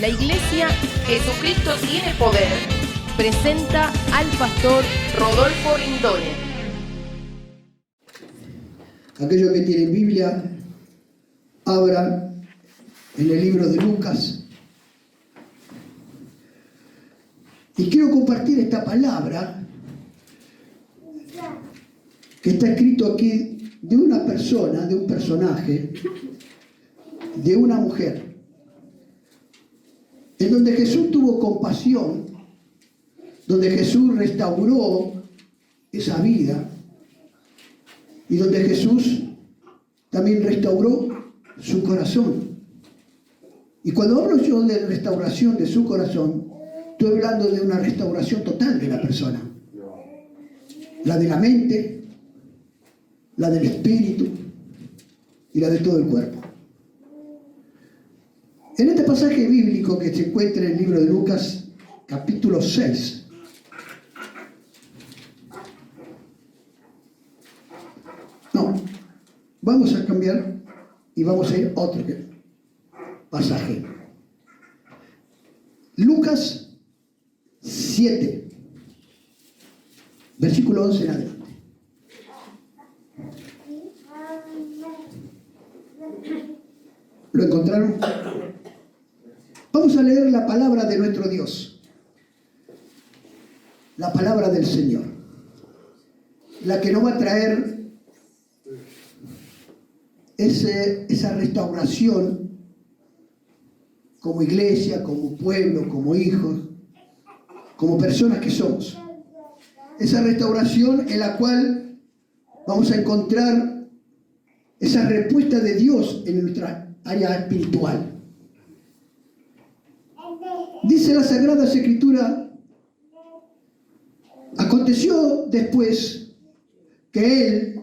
La Iglesia Jesucristo tiene poder presenta al pastor Rodolfo Rindone. Aquellos que tienen Biblia, abran en el libro de Lucas. Y quiero compartir esta palabra que está escrito aquí de una persona, de un personaje, de una mujer, en donde Jesús tuvo compasión, donde Jesús restauró esa vida y donde Jesús también restauró su corazón. Y cuando hablo yo de restauración de su corazón, estoy hablando de una restauración total de la persona. La de la mente, la del espíritu y la de todo el cuerpo. En este pasaje bíblico que se encuentra en el libro de Lucas, capítulo 6, vamos a cambiar y vamos a ir a otro pasaje. Lucas 7, versículo 11 en adelante. ¿Lo encontraron? Vamos a leer la palabra de nuestro Dios, la palabra del Señor, la que nos va a traer esa restauración como iglesia, como pueblo, como hijos, como personas que somos. Esa restauración en la cual vamos a encontrar esa respuesta de Dios en nuestra área espiritual. Dice la Sagrada Escritura: aconteció después que él,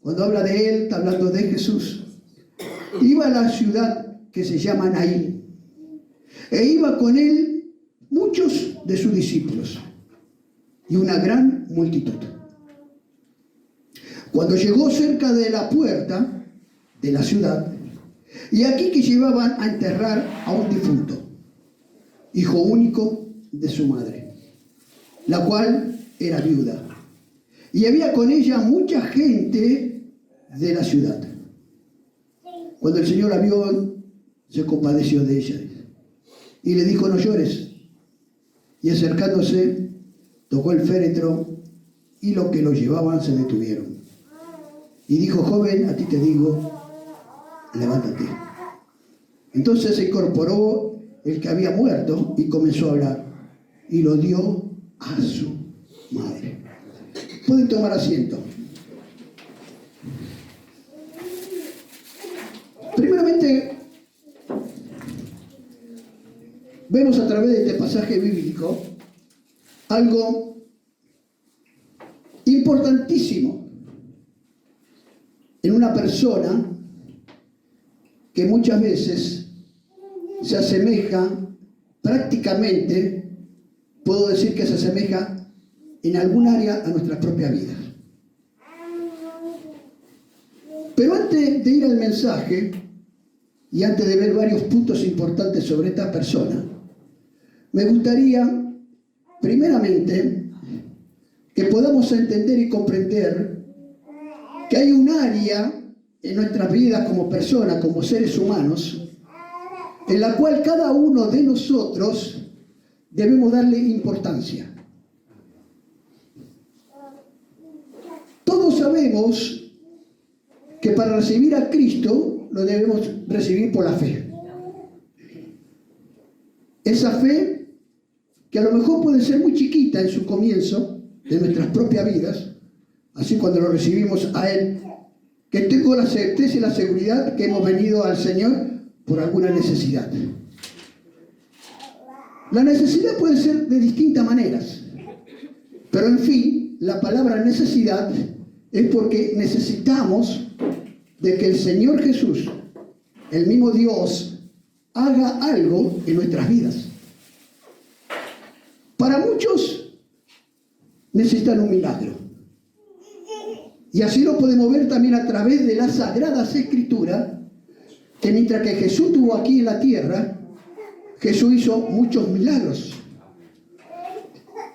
cuando habla de él, está hablando de Jesús, iba a la ciudad que se llama Naín, e iba con él muchos de sus discípulos y una gran multitud. Cuando llegó cerca de la puerta de la ciudad, y aquí que llevaban a enterrar a un difunto, hijo único de su madre, la cual era viuda, y había con ella mucha gente de la ciudad. Cuando el Señor la vio, se compadeció de ella y le dijo: no llores. Y acercándose, tocó el féretro, y los que lo llevaban se detuvieron. Y dijo: joven, a ti te digo, levántate. Entonces se incorporó el que había muerto y comenzó a hablar, y lo dio a su madre. Pueden tomar asiento. Primeramente, vemos a través de este pasaje bíblico algo importantísimo en una persona que muchas veces se asemeja, prácticamente, puedo decir que se asemeja en algún área a nuestra propia vida. Pero antes de ir al mensaje y antes de ver varios puntos importantes sobre esta persona, me gustaría, primeramente, que podamos entender y comprender que hay un área en nuestras vidas como personas, como seres humanos, en la cual cada uno de nosotros debemos darle importancia. Todos sabemos que para recibir a Cristo lo debemos recibir por la fe. Esa fe que a lo mejor puede ser muy chiquita en su comienzo de nuestras propias vidas, así cuando lo recibimos a Él, que tengo la certeza y la seguridad que hemos venido al Señor por alguna necesidad. La necesidad puede ser de distintas maneras, pero en fin, la palabra necesidad es porque necesitamos de que el Señor Jesús, el mismo Dios, haga algo en nuestras vidas. Para muchos necesitan un milagro. Y así lo podemos ver también a través de las Sagradas Escrituras, que mientras que Jesús estuvo aquí en la tierra, Jesús hizo muchos milagros.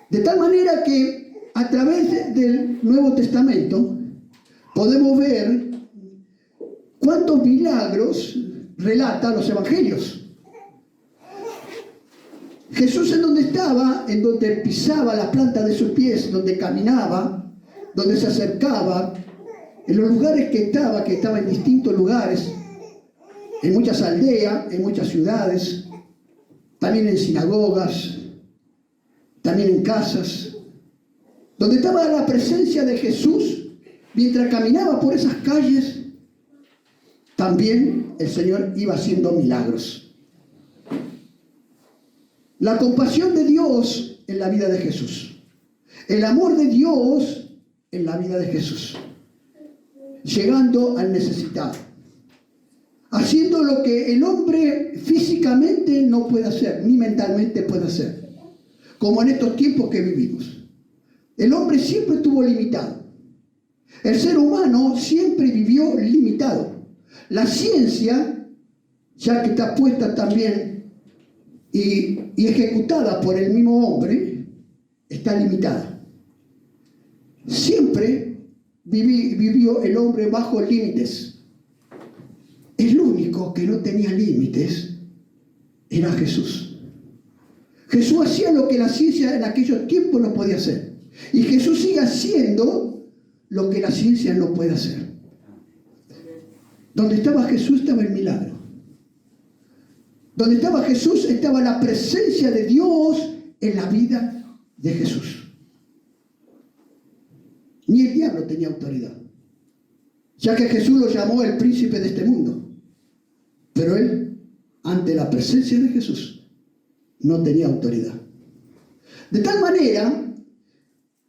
De tal manera que a través del Nuevo Testamento podemos ver cuántos milagros relatan los evangelios. Jesús en donde estaba, en donde pisaba la planta de sus pies, donde caminaba, donde se acercaba, en los lugares que estaba en distintos lugares, en muchas aldeas, en muchas ciudades, también en sinagogas, también en casas, donde estaba la presencia de Jesús, mientras caminaba por esas calles, también el Señor iba haciendo milagros. La compasión de Dios en la vida de Jesús. El amor de Dios en la vida de Jesús. Llegando al necesitado. Haciendo lo que el hombre físicamente no puede hacer, ni mentalmente puede hacer. Como en estos tiempos que vivimos. El hombre siempre estuvo limitado. El ser humano siempre vivió limitado. La ciencia, ya que está puesta también y ejecutada por el mismo hombre, está limitada. Siempre vivió el hombre bajo límites. El único que no tenía límites era Jesús. Jesús hacía lo que la ciencia en aquellos tiempos no podía hacer. Y Jesús sigue haciendo lo que la ciencia no puede hacer. Donde estaba Jesús estaba el milagro. Donde estaba Jesús estaba la presencia de Dios en la vida de Jesús. Ni el diablo tenía autoridad, ya que Jesús lo llamó el príncipe de este mundo. Pero él, ante la presencia de Jesús, no tenía autoridad. De tal manera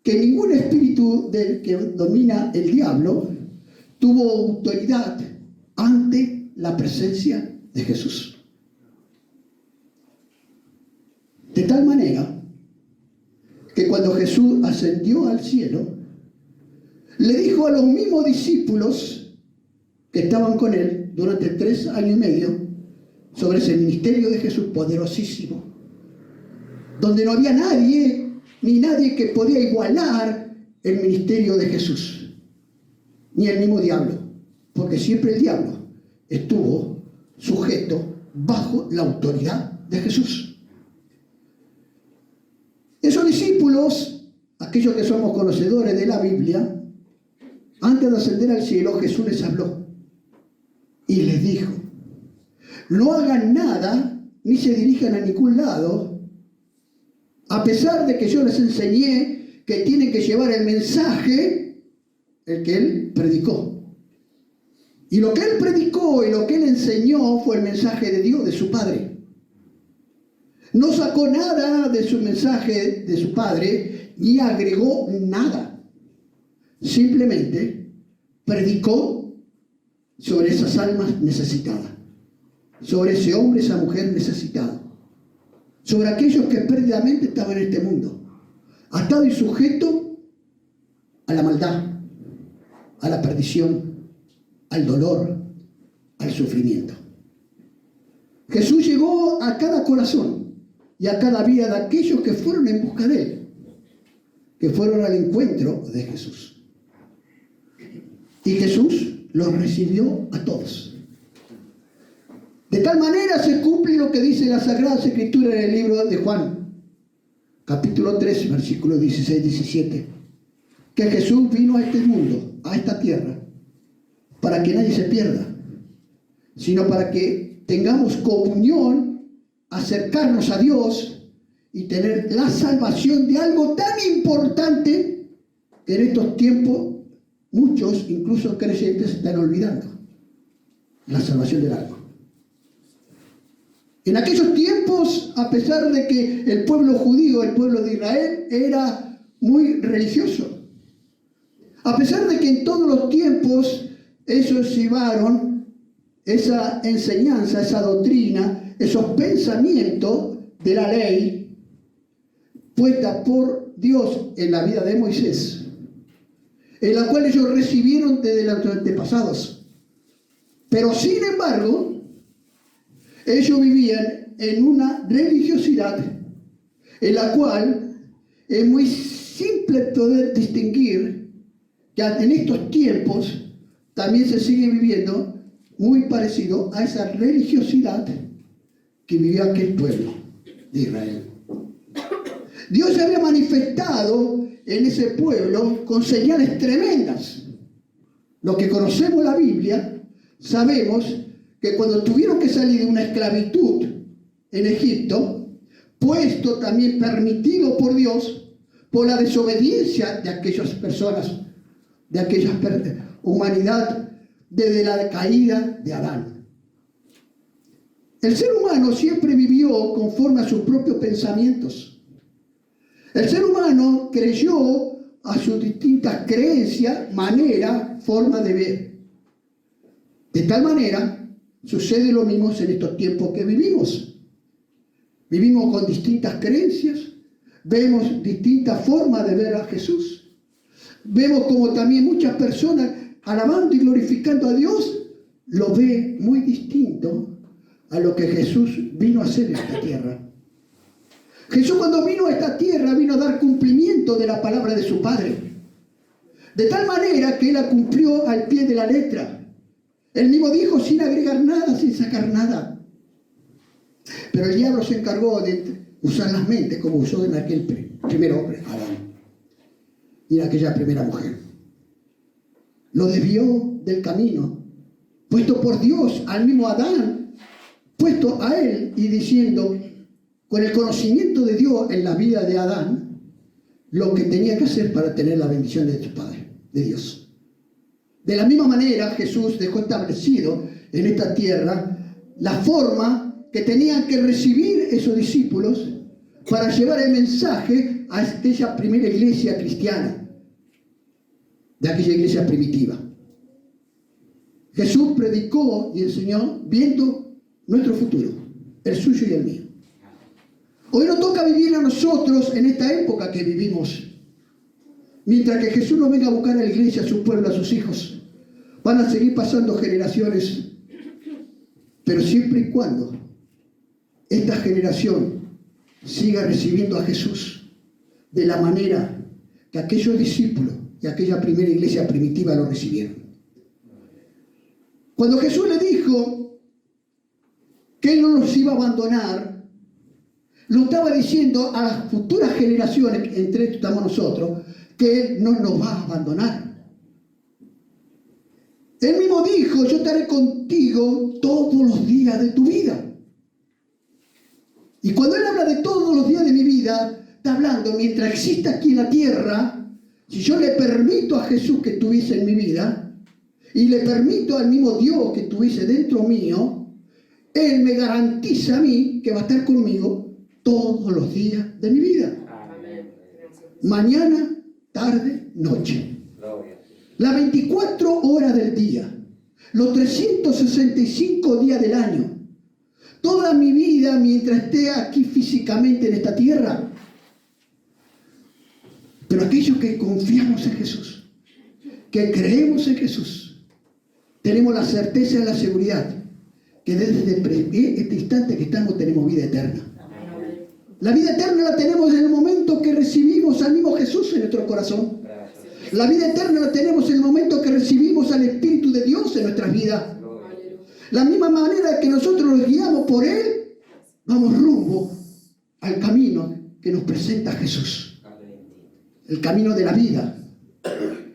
que ningún espíritu del que domina el diablo tuvo autoridad ante la presencia de Jesús. De tal manera que cuando Jesús ascendió al cielo, le dijo a los mismos discípulos que estaban con él durante 3 años y medio sobre ese ministerio de Jesús poderosísimo, donde no había nadie, ni nadie que podía igualar el ministerio de Jesús, ni el mismo diablo, porque siempre el diablo estuvo sujeto bajo la autoridad de Jesús. Esos discípulos, aquellos que somos conocedores de la Biblia, antes de ascender al cielo, Jesús les habló y les dijo: no hagan nada, ni se dirijan a ningún lado, a pesar de que yo les enseñé que tienen que llevar el mensaje, el que él predicó. Y lo que él predicó y lo que él enseñó fue el mensaje de Dios, de su Padre. No sacó nada de su mensaje de su Padre, ni agregó nada. Simplemente predicó sobre esas almas necesitadas, sobre ese hombre, esa mujer necesitada, sobre aquellos que perdidamente estaban en este mundo, atado y sujeto a la maldad, a la perdición, al dolor, al sufrimiento. Jesús llegó a cada corazón y a cada vida de aquellos que fueron en busca de él, que fueron al encuentro de Jesús. Y Jesús los recibió a todos. De tal manera se cumple lo que dice la Sagrada Escritura en el libro de Juan, capítulo 3, versículos 16-17, que Jesús vino a este mundo, a esta tierra, para que nadie se pierda, sino para que tengamos comunión, acercarnos a Dios y tener la salvación de algo tan importante que en estos tiempos muchos, incluso creyentes, están olvidando: la salvación del alma. En aquellos tiempos, a pesar de que el pueblo judío, el pueblo de Israel, era muy religioso, a pesar de que en todos los tiempos ellos llevaron esa enseñanza, esa doctrina, esos pensamientos de la ley puesta por Dios en la vida de Moisés, en la cual ellos recibieron desde los antepasados. Pero sin embargo, ellos vivían en una religiosidad en la cual es muy simple poder distinguir que en estos tiempos también se sigue viviendo muy parecido a esa religiosidad que vivió aquel pueblo de Israel. Dios se había manifestado en ese pueblo con señales tremendas. Los que conocemos la Biblia sabemos que cuando tuvieron que salir de una esclavitud en Egipto, puesto también permitido por Dios, por la desobediencia de aquellas personas, de aquella humanidad desde la caída de Adán. El ser humano siempre vivió conforme a sus propios pensamientos. El ser humano creyó a sus distintas creencias, manera, forma de ver. De tal manera, sucede lo mismo en estos tiempos que vivimos. Vivimos con distintas creencias, vemos distintas formas de ver a Jesús. Vemos como también muchas personas, alabando y glorificando a Dios, lo ve muy distinto a lo que Jesús vino a hacer en esta tierra. Jesús, cuando vino a esta tierra, vino a dar cumplimiento de la palabra de su Padre. De tal manera que Él la cumplió al pie de la letra. Él mismo dijo, sin agregar nada, sin sacar nada. Pero el diablo se encargó de usar las mentes como usó en aquel primer hombre, Adán, y en aquella primera mujer. Lo desvió del camino, puesto por Dios al mismo Adán, puesto a él y diciendo, con el conocimiento de Dios en la vida de Adán, lo que tenía que hacer para tener la bendición de su Padre, de Dios. De la misma manera, Jesús dejó establecido en esta tierra la forma que tenían que recibir esos discípulos para llevar el mensaje a aquella primera iglesia cristiana, de aquella iglesia primitiva. Jesús predicó y enseñó viendo nuestro futuro, el suyo y el mío. Hoy nos toca vivir a nosotros en esta época que vivimos. Mientras que Jesús no venga a buscar a la iglesia, a su pueblo, a sus hijos, van a seguir pasando generaciones, pero siempre y cuando esta generación siga recibiendo a Jesús de la manera que aquellos discípulos y aquella primera iglesia primitiva lo recibieron. Cuando Jesús le dijo que Él no los iba a abandonar, lo estaba diciendo a las futuras generaciones, entre estos estamos nosotros, que Él no nos va a abandonar. Él mismo dijo, yo estaré contigo todos los días de tu vida. Y cuando Él habla de todos los días de mi vida, está hablando, mientras exista aquí en la tierra, si yo le permito a Jesús que estuviese en mi vida, y le permito al mismo Dios que estuviese dentro mío, Él me garantiza a mí que va a estar conmigo todos los días de mi vida. Amén. Mañana, tarde, noche. Las 24 horas del día, los 365 días del año, toda mi vida mientras esté aquí físicamente en esta tierra. Pero aquellos que confiamos en Jesús, que creemos en Jesús, tenemos la certeza y la seguridad que desde este instante que estamos tenemos vida eterna. La vida eterna la tenemos en el momento que recibimos al mismo Jesús en nuestro corazón. La vida eterna la tenemos en el momento que recibimos al Espíritu de Dios en nuestras vidas. La misma manera que nosotros nos guiamos por Él, vamos rumbo al camino que nos presenta Jesús. El camino de la vida,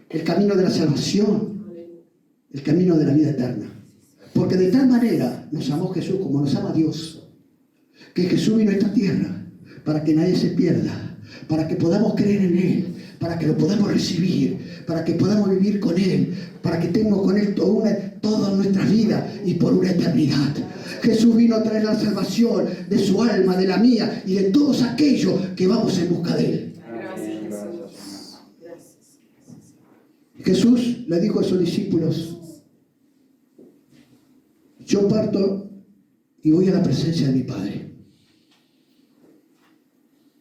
el camino de la salvación, el camino de la vida eterna. Porque de tal manera nos amó Jesús como nos ama Dios, que Jesús vino a esta tierra para que nadie se pierda, para que podamos creer en Él, para que lo podamos recibir, para que podamos vivir con Él, para que tengamos con Él toda nuestra vida y por una eternidad. Jesús vino a traer la salvación de su alma, de la mía y de todos aquellos que vamos en busca de Él. Jesús le dijo a sus discípulos, yo parto y voy a la presencia de mi Padre.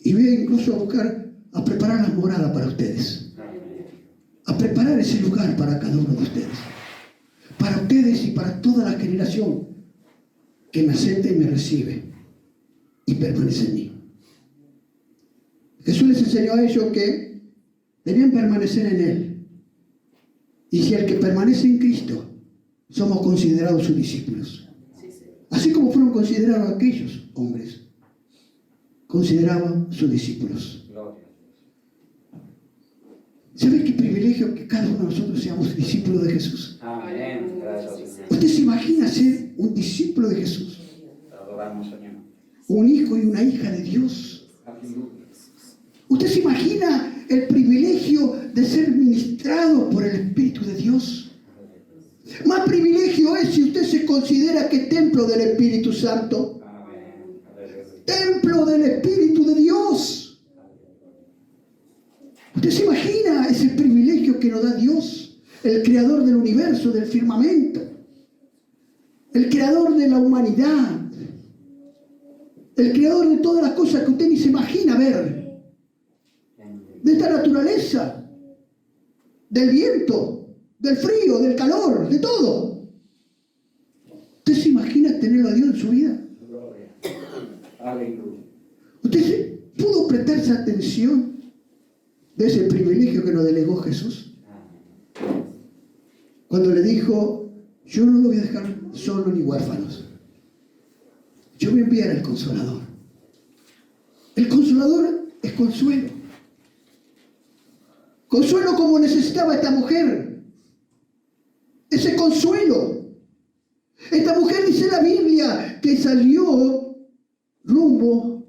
Y voy incluso a buscar, a preparar las moradas para ustedes. A preparar ese lugar para cada uno de ustedes. Para ustedes y para toda la generación que me acepta y me recibe. y permanece en mí. Jesús les enseñó a ellos que debían permanecer en Él. Y si el que permanece en Cristo, somos considerados sus discípulos. Así como fueron considerados aquellos hombres, consideraban sus discípulos. ¿Sabe qué privilegio que cada uno de nosotros seamos discípulos de Jesús? Amén. ¿Usted se imagina ser un discípulo de Jesús? Adoramos, Señor. Un hijo y una hija de Dios. ¿Usted se imagina el privilegio de ser ministrado por el Espíritu de Dios? Más privilegio es si usted se considera que es templo del Espíritu Santo. Amén. Templo del Espíritu de Dios. ¿Usted se imagina ese privilegio que nos da Dios? El creador del universo, del firmamento. El creador de la humanidad. El creador de todas las cosas que usted ni se imagina ver. De esta naturaleza. Del viento. Del frío, del calor, de todo. ¿Usted se imagina tenerlo a Dios en su vida? Gloria. Aleluya. ¿Usted pudo prestarse atención de ese privilegio que nos delegó Jesús? Cuando le dijo, yo no lo voy a dejar solo ni huérfanos. Yo voy a enviar al Consolador. El Consolador es consuelo. Consuelo como necesitaba esta mujer. Ese consuelo. Esta mujer, dice la Biblia, que salió rumbo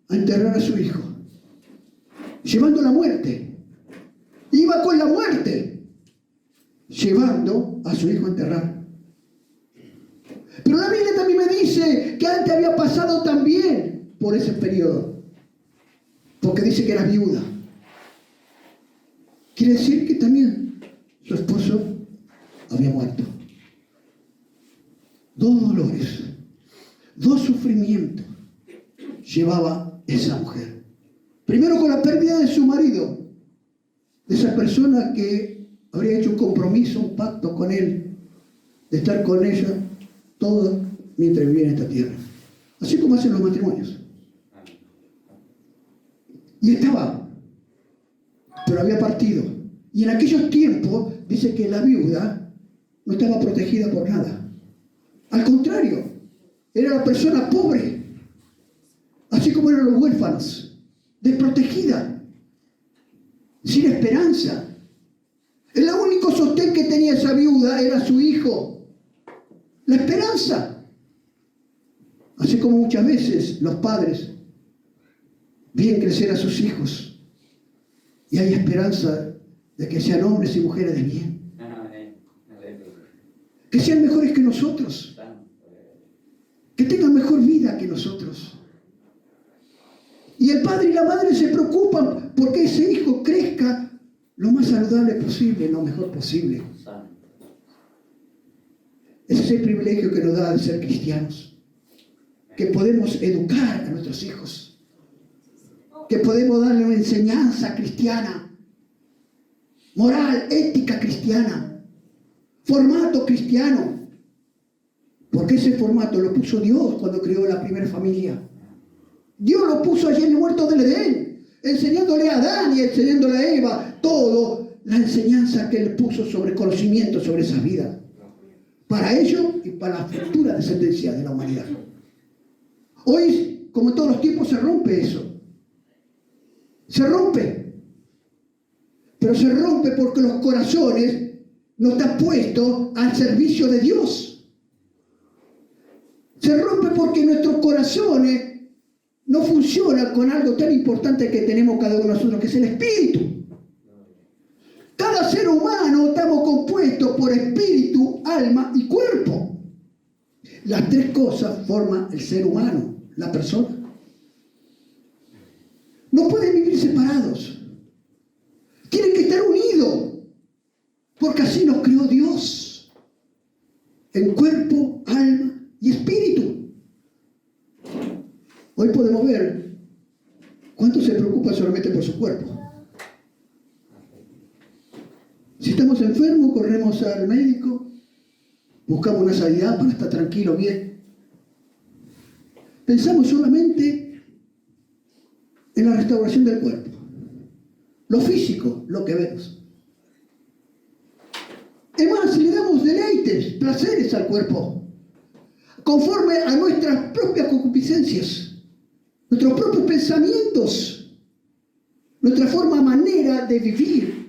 a enterrar a su hijo, llevando la muerte. Iba con la muerte, llevando a su hijo a enterrar. Pero la Biblia también me dice que antes había pasado también por ese periodo, porque dice que era viuda. Quiere decir que también su esposo había muerto. Dos dolores, dos sufrimientos llevaba esa mujer. Primero con la pérdida de su marido, de esa persona que habría hecho un compromiso, un pacto con él, de estar con ella todo mientras vivía en esta tierra. Así como hacen los matrimonios. Y estaba, pero había partido. Y en aquellos tiempos dice que la viuda no estaba protegida por nada. Al contrario, era la persona pobre, así como eran los huérfanos, desprotegida, sin esperanza. El único sostén que tenía esa viuda era su hijo, la esperanza. Así como muchas veces los padres ven crecer a sus hijos y hay esperanza de que sean hombres y mujeres de bien. Que sean mejores que nosotros. Que tengan mejor vida que nosotros. Y el padre y la madre se preocupan porque ese hijo crezca lo más saludable posible, lo mejor posible. Ese es el privilegio que nos da de ser cristianos. Que podemos educar a nuestros hijos. Que podemos darle una enseñanza cristiana. Moral, ética cristiana. Formato cristiano. Porque ese formato lo puso Dios cuando creó la primera familia. Dios lo puso allí en el huerto del Edén, enseñándole a Adán y enseñándole a Eva todo, la enseñanza que él puso sobre conocimiento sobre esa vida. Para ellos y para la futura descendencia de la humanidad. Hoy, como en todos los tiempos, se rompe eso. Se rompe. Pero se rompe porque los corazones no están puestos al servicio de Dios. Se rompe porque nuestros corazones no funcionan con algo tan importante que tenemos cada uno de nosotros, que es el espíritu. Cada ser humano estamos compuestos por espíritu, alma y cuerpo. Las tres cosas forman el ser humano, la persona. No pueden vivir separados. Tienen que estar unidos, porque así nos creó Dios, en cuerpo, alma y espíritu. Hoy podemos ver cuánto se preocupa solamente por su cuerpo. Si estamos enfermos, corremos al médico, buscamos una sanidad para estar tranquilo, bien. pensamos solamente en la restauración del cuerpo, lo físico, lo que vemos. Es más, le damos deleites, placeres al cuerpo, conforme a nuestras propias concupiscencias, nuestros propios pensamientos, nuestra manera de vivir.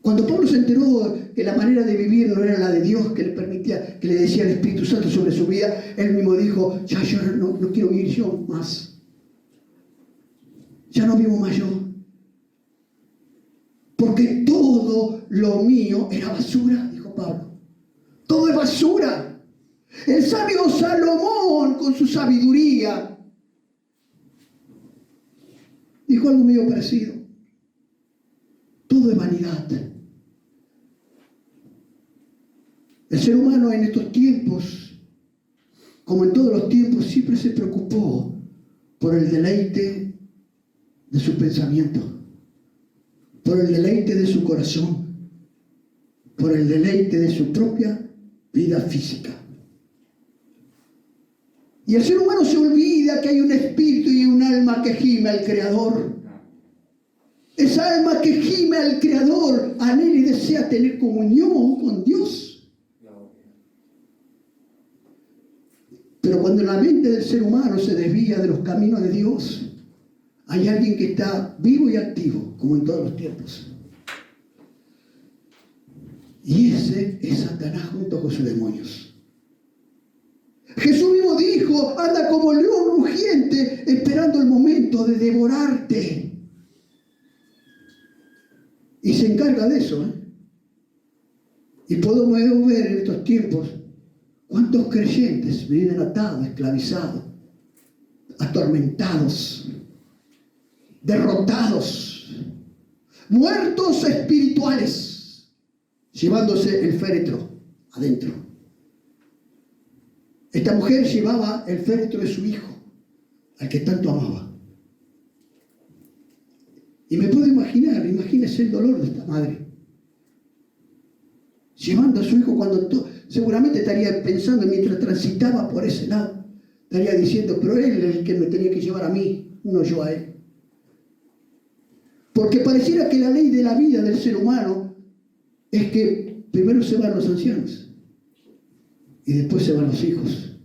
Cuando Pablo se enteró que la manera de vivir no era la de Dios, que le permitía, que le decía el Espíritu Santo sobre su vida, él mismo dijo, ya yo no quiero vivir yo más. Ya no vivo más yo. Porque todo lo mío era basura, dijo Pablo. Todo es basura. El sabio Salomón, con su sabiduría, dijo algo medio parecido. Todo es vanidad. El ser humano en estos tiempos, como en todos los tiempos, siempre se preocupó por el deleite de su pensamiento, por el deleite de su corazón, por el deleite de su propia vida física. Y el ser humano se olvida que hay un espíritu y un alma que gime al Creador. Esa alma que gime al Creador anhela y desea tener comunión con Dios. Pero cuando la mente del ser humano se desvía de los caminos de Dios, hay alguien que está vivo y activo, como en todos los tiempos. Y ese es Satanás junto con sus demonios. Jesús mismo dijo, anda como león rugiente, esperando el momento de devorarte. Y se encarga de eso, Y podemos ver en estos tiempos cuántos creyentes viven atados, esclavizados, atormentados, derrotados, muertos espirituales, llevándose el féretro adentro. Esta mujer llevaba el féretro de su hijo, al que tanto amaba. Y me puedo imaginar, imagínese el dolor de esta madre, llevando a su hijo cuando seguramente estaría pensando mientras transitaba por ese lado, estaría diciendo, pero él es el que me tenía que llevar a mí, no yo a él. Porque pareciera que la ley de la vida del ser humano es que primero se van los ancianos y después se van los hijos.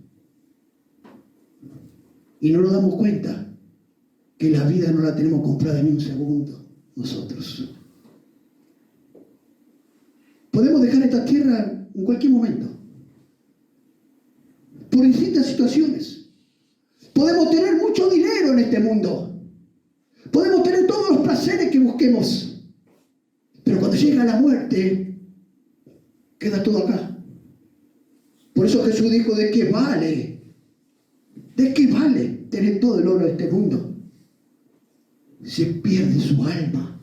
Y no nos damos cuenta que la vida no la tenemos comprada ni un segundo nosotros. Podemos dejar esta tierra en cualquier momento, por distintas situaciones. Podemos tener mucho dinero en este mundo. Podemos tener todos los placeres que busquemos. Pero cuando llega la muerte, queda todo acá. Por eso Jesús dijo, ¿de qué vale? ¿De qué vale tener todo el oro de este mundo? Se pierde su alma.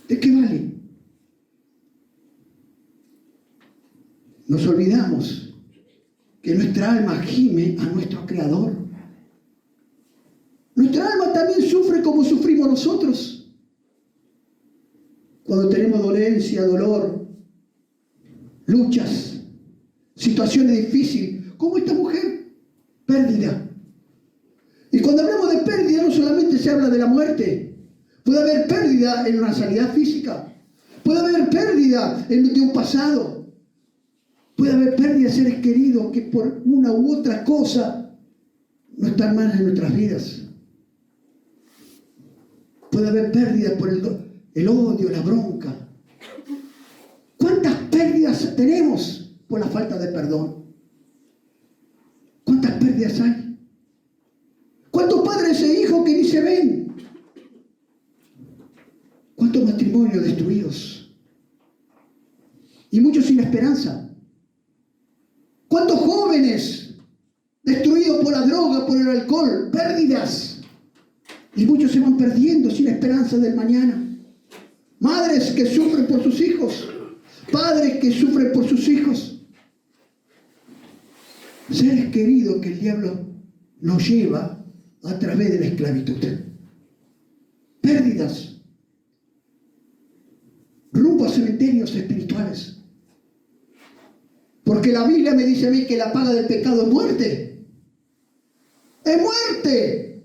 ¿De qué vale? Nos olvidamos que nuestra alma gime a nuestro Creador. Nuestra alma también sufre como sufrimos nosotros. Cuando tenemos dolencia, dolor, luchas, situaciones difíciles, como esta mujer, pérdida. Y cuando hablamos de pérdida, no solamente se habla de la muerte. Puede haber pérdida en una sanidad física. Puede haber pérdida de un pasado. Puede haber pérdida de seres queridos que por una u otra cosa no están más en nuestras vidas. Puede haber pérdida por el odio, la bronca. ¿Cuántas pérdidas tenemos por la falta de perdón? ¿Cuántas pérdidas hay? ¿Cuántos padres e hijos que ni se ven? ¿Cuántos matrimonios destruidos? Y muchos sin esperanza. ¿Cuántos jóvenes destruidos por la droga, por el alcohol? Pérdidas. Y muchos se van perdiendo sin esperanza del mañana. Madres que sufren por sus hijos. Padres que sufren por sus hijos. Seres queridos que el diablo los lleva a través de la esclavitud. Pérdidas. Rumbo a cementerios espirituales. Porque la Biblia me dice a mí que la paga del pecado es muerte. es muerte.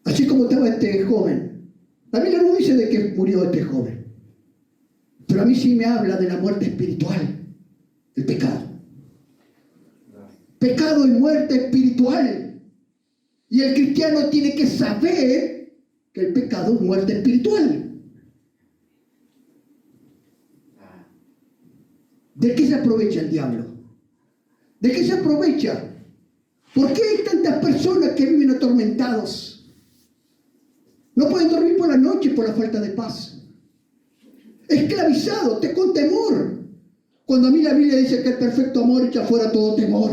Así como estaba este joven. La Biblia no dice de que murió este joven, pero a mí sí me habla de la muerte espiritual, el pecado. Pecado y muerte espiritual. Y el cristiano tiene que saber que el pecado es muerte espiritual. ¿De qué se aprovecha el diablo? ¿De qué se aprovecha? ¿Por qué hay tantas personas que viven atormentados? No pueden dormir por la noche por la falta de paz. Esclavizados, con temor. Cuando a mí la Biblia dice que el perfecto amor echa fuera todo temor.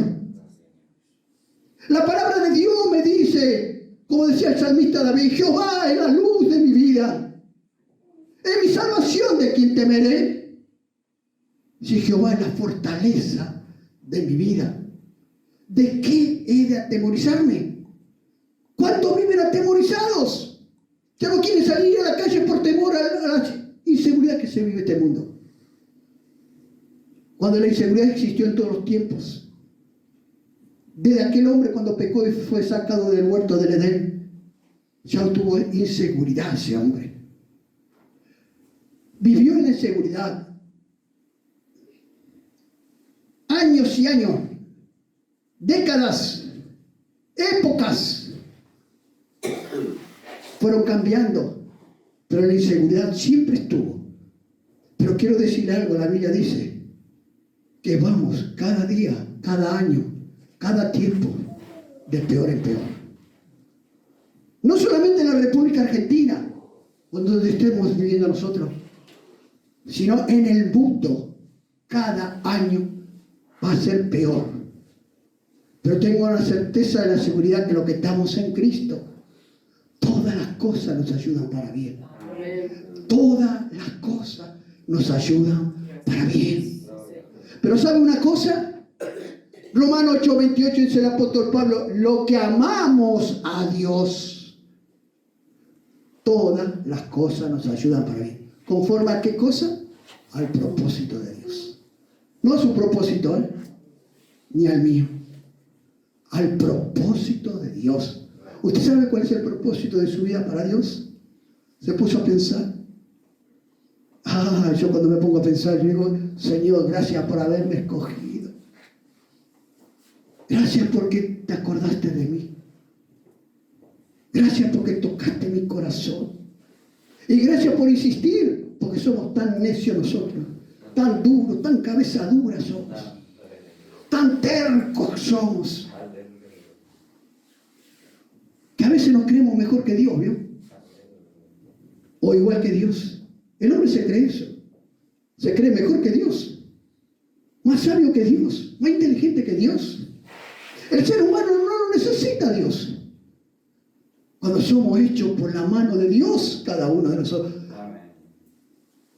La palabra de Dios me dice, como decía el salmista David, Jehová es la luz de mi vida. Es mi salvación, ¿de quién temeré? Si Jehová es la fortaleza de mi vida, ¿de qué he de atemorizarme? ¿Cuántos viven atemorizados? Ya no quieren salir a la calle por temor a la inseguridad que se vive este mundo. Cuando la inseguridad existió en todos los tiempos. Desde aquel hombre cuando pecó y fue sacado del huerto del Edén, ya tuvo inseguridad ese hombre. Vivió en inseguridad. Años y años, décadas, épocas fueron cambiando, pero la inseguridad siempre estuvo. Pero quiero decirle algo, la Biblia dice que vamos cada día, cada año, cada tiempo, de peor en peor. No solamente en la República Argentina, donde estemos viviendo nosotros, sino en el mundo, cada año va a ser peor. Pero tengo la certeza de la seguridad que lo que estamos en Cristo, todas las cosas nos ayudan para bien. Todas las cosas nos ayudan para bien. Pero ¿sabe una cosa? Romanos 8:28 dice el apóstol Pablo, lo que amamos a Dios, todas las cosas nos ayudan para bien. ¿Conforme a qué cosa? Al propósito de Dios. No a su propósito, ni al mío. Al propósito de Dios. ¿Usted sabe cuál es el propósito de su vida para Dios? ¿Se puso a pensar? Yo cuando me pongo a pensar, yo digo, Señor, gracias por haberme escogido. Gracias porque te acordaste de mí. Gracias porque tocaste mi corazón. Y gracias por insistir, porque somos tan necios nosotros. Tan duros, tan cabeza dura somos, tan tercos somos, que a veces nos creemos mejor que Dios, ¿vio? O igual que Dios. El hombre se cree eso, se cree mejor que Dios, más sabio que Dios, más inteligente que Dios. El ser humano no lo necesita a Dios, cuando somos hechos por la mano de Dios, cada uno de nosotros.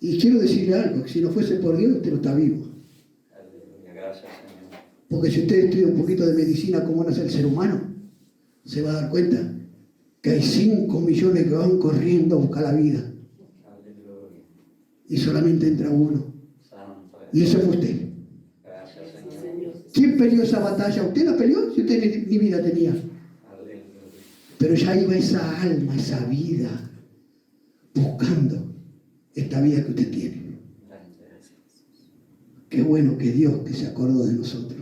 Y quiero decirle algo, que si no fuese por Dios, usted no está vivo. Porque si usted estudia un poquito de medicina, cómo nace el ser humano, se va a dar cuenta que hay 5 millones que van corriendo a buscar la vida. Y solamente entra uno. Y ese fue usted. ¿Quién peleó esa batalla? ¿Usted la peleó? Si usted ni vida tenía. Pero ya iba esa alma, esa vida, buscando esta vida que usted tiene. Qué bueno que Dios que se acordó de nosotros.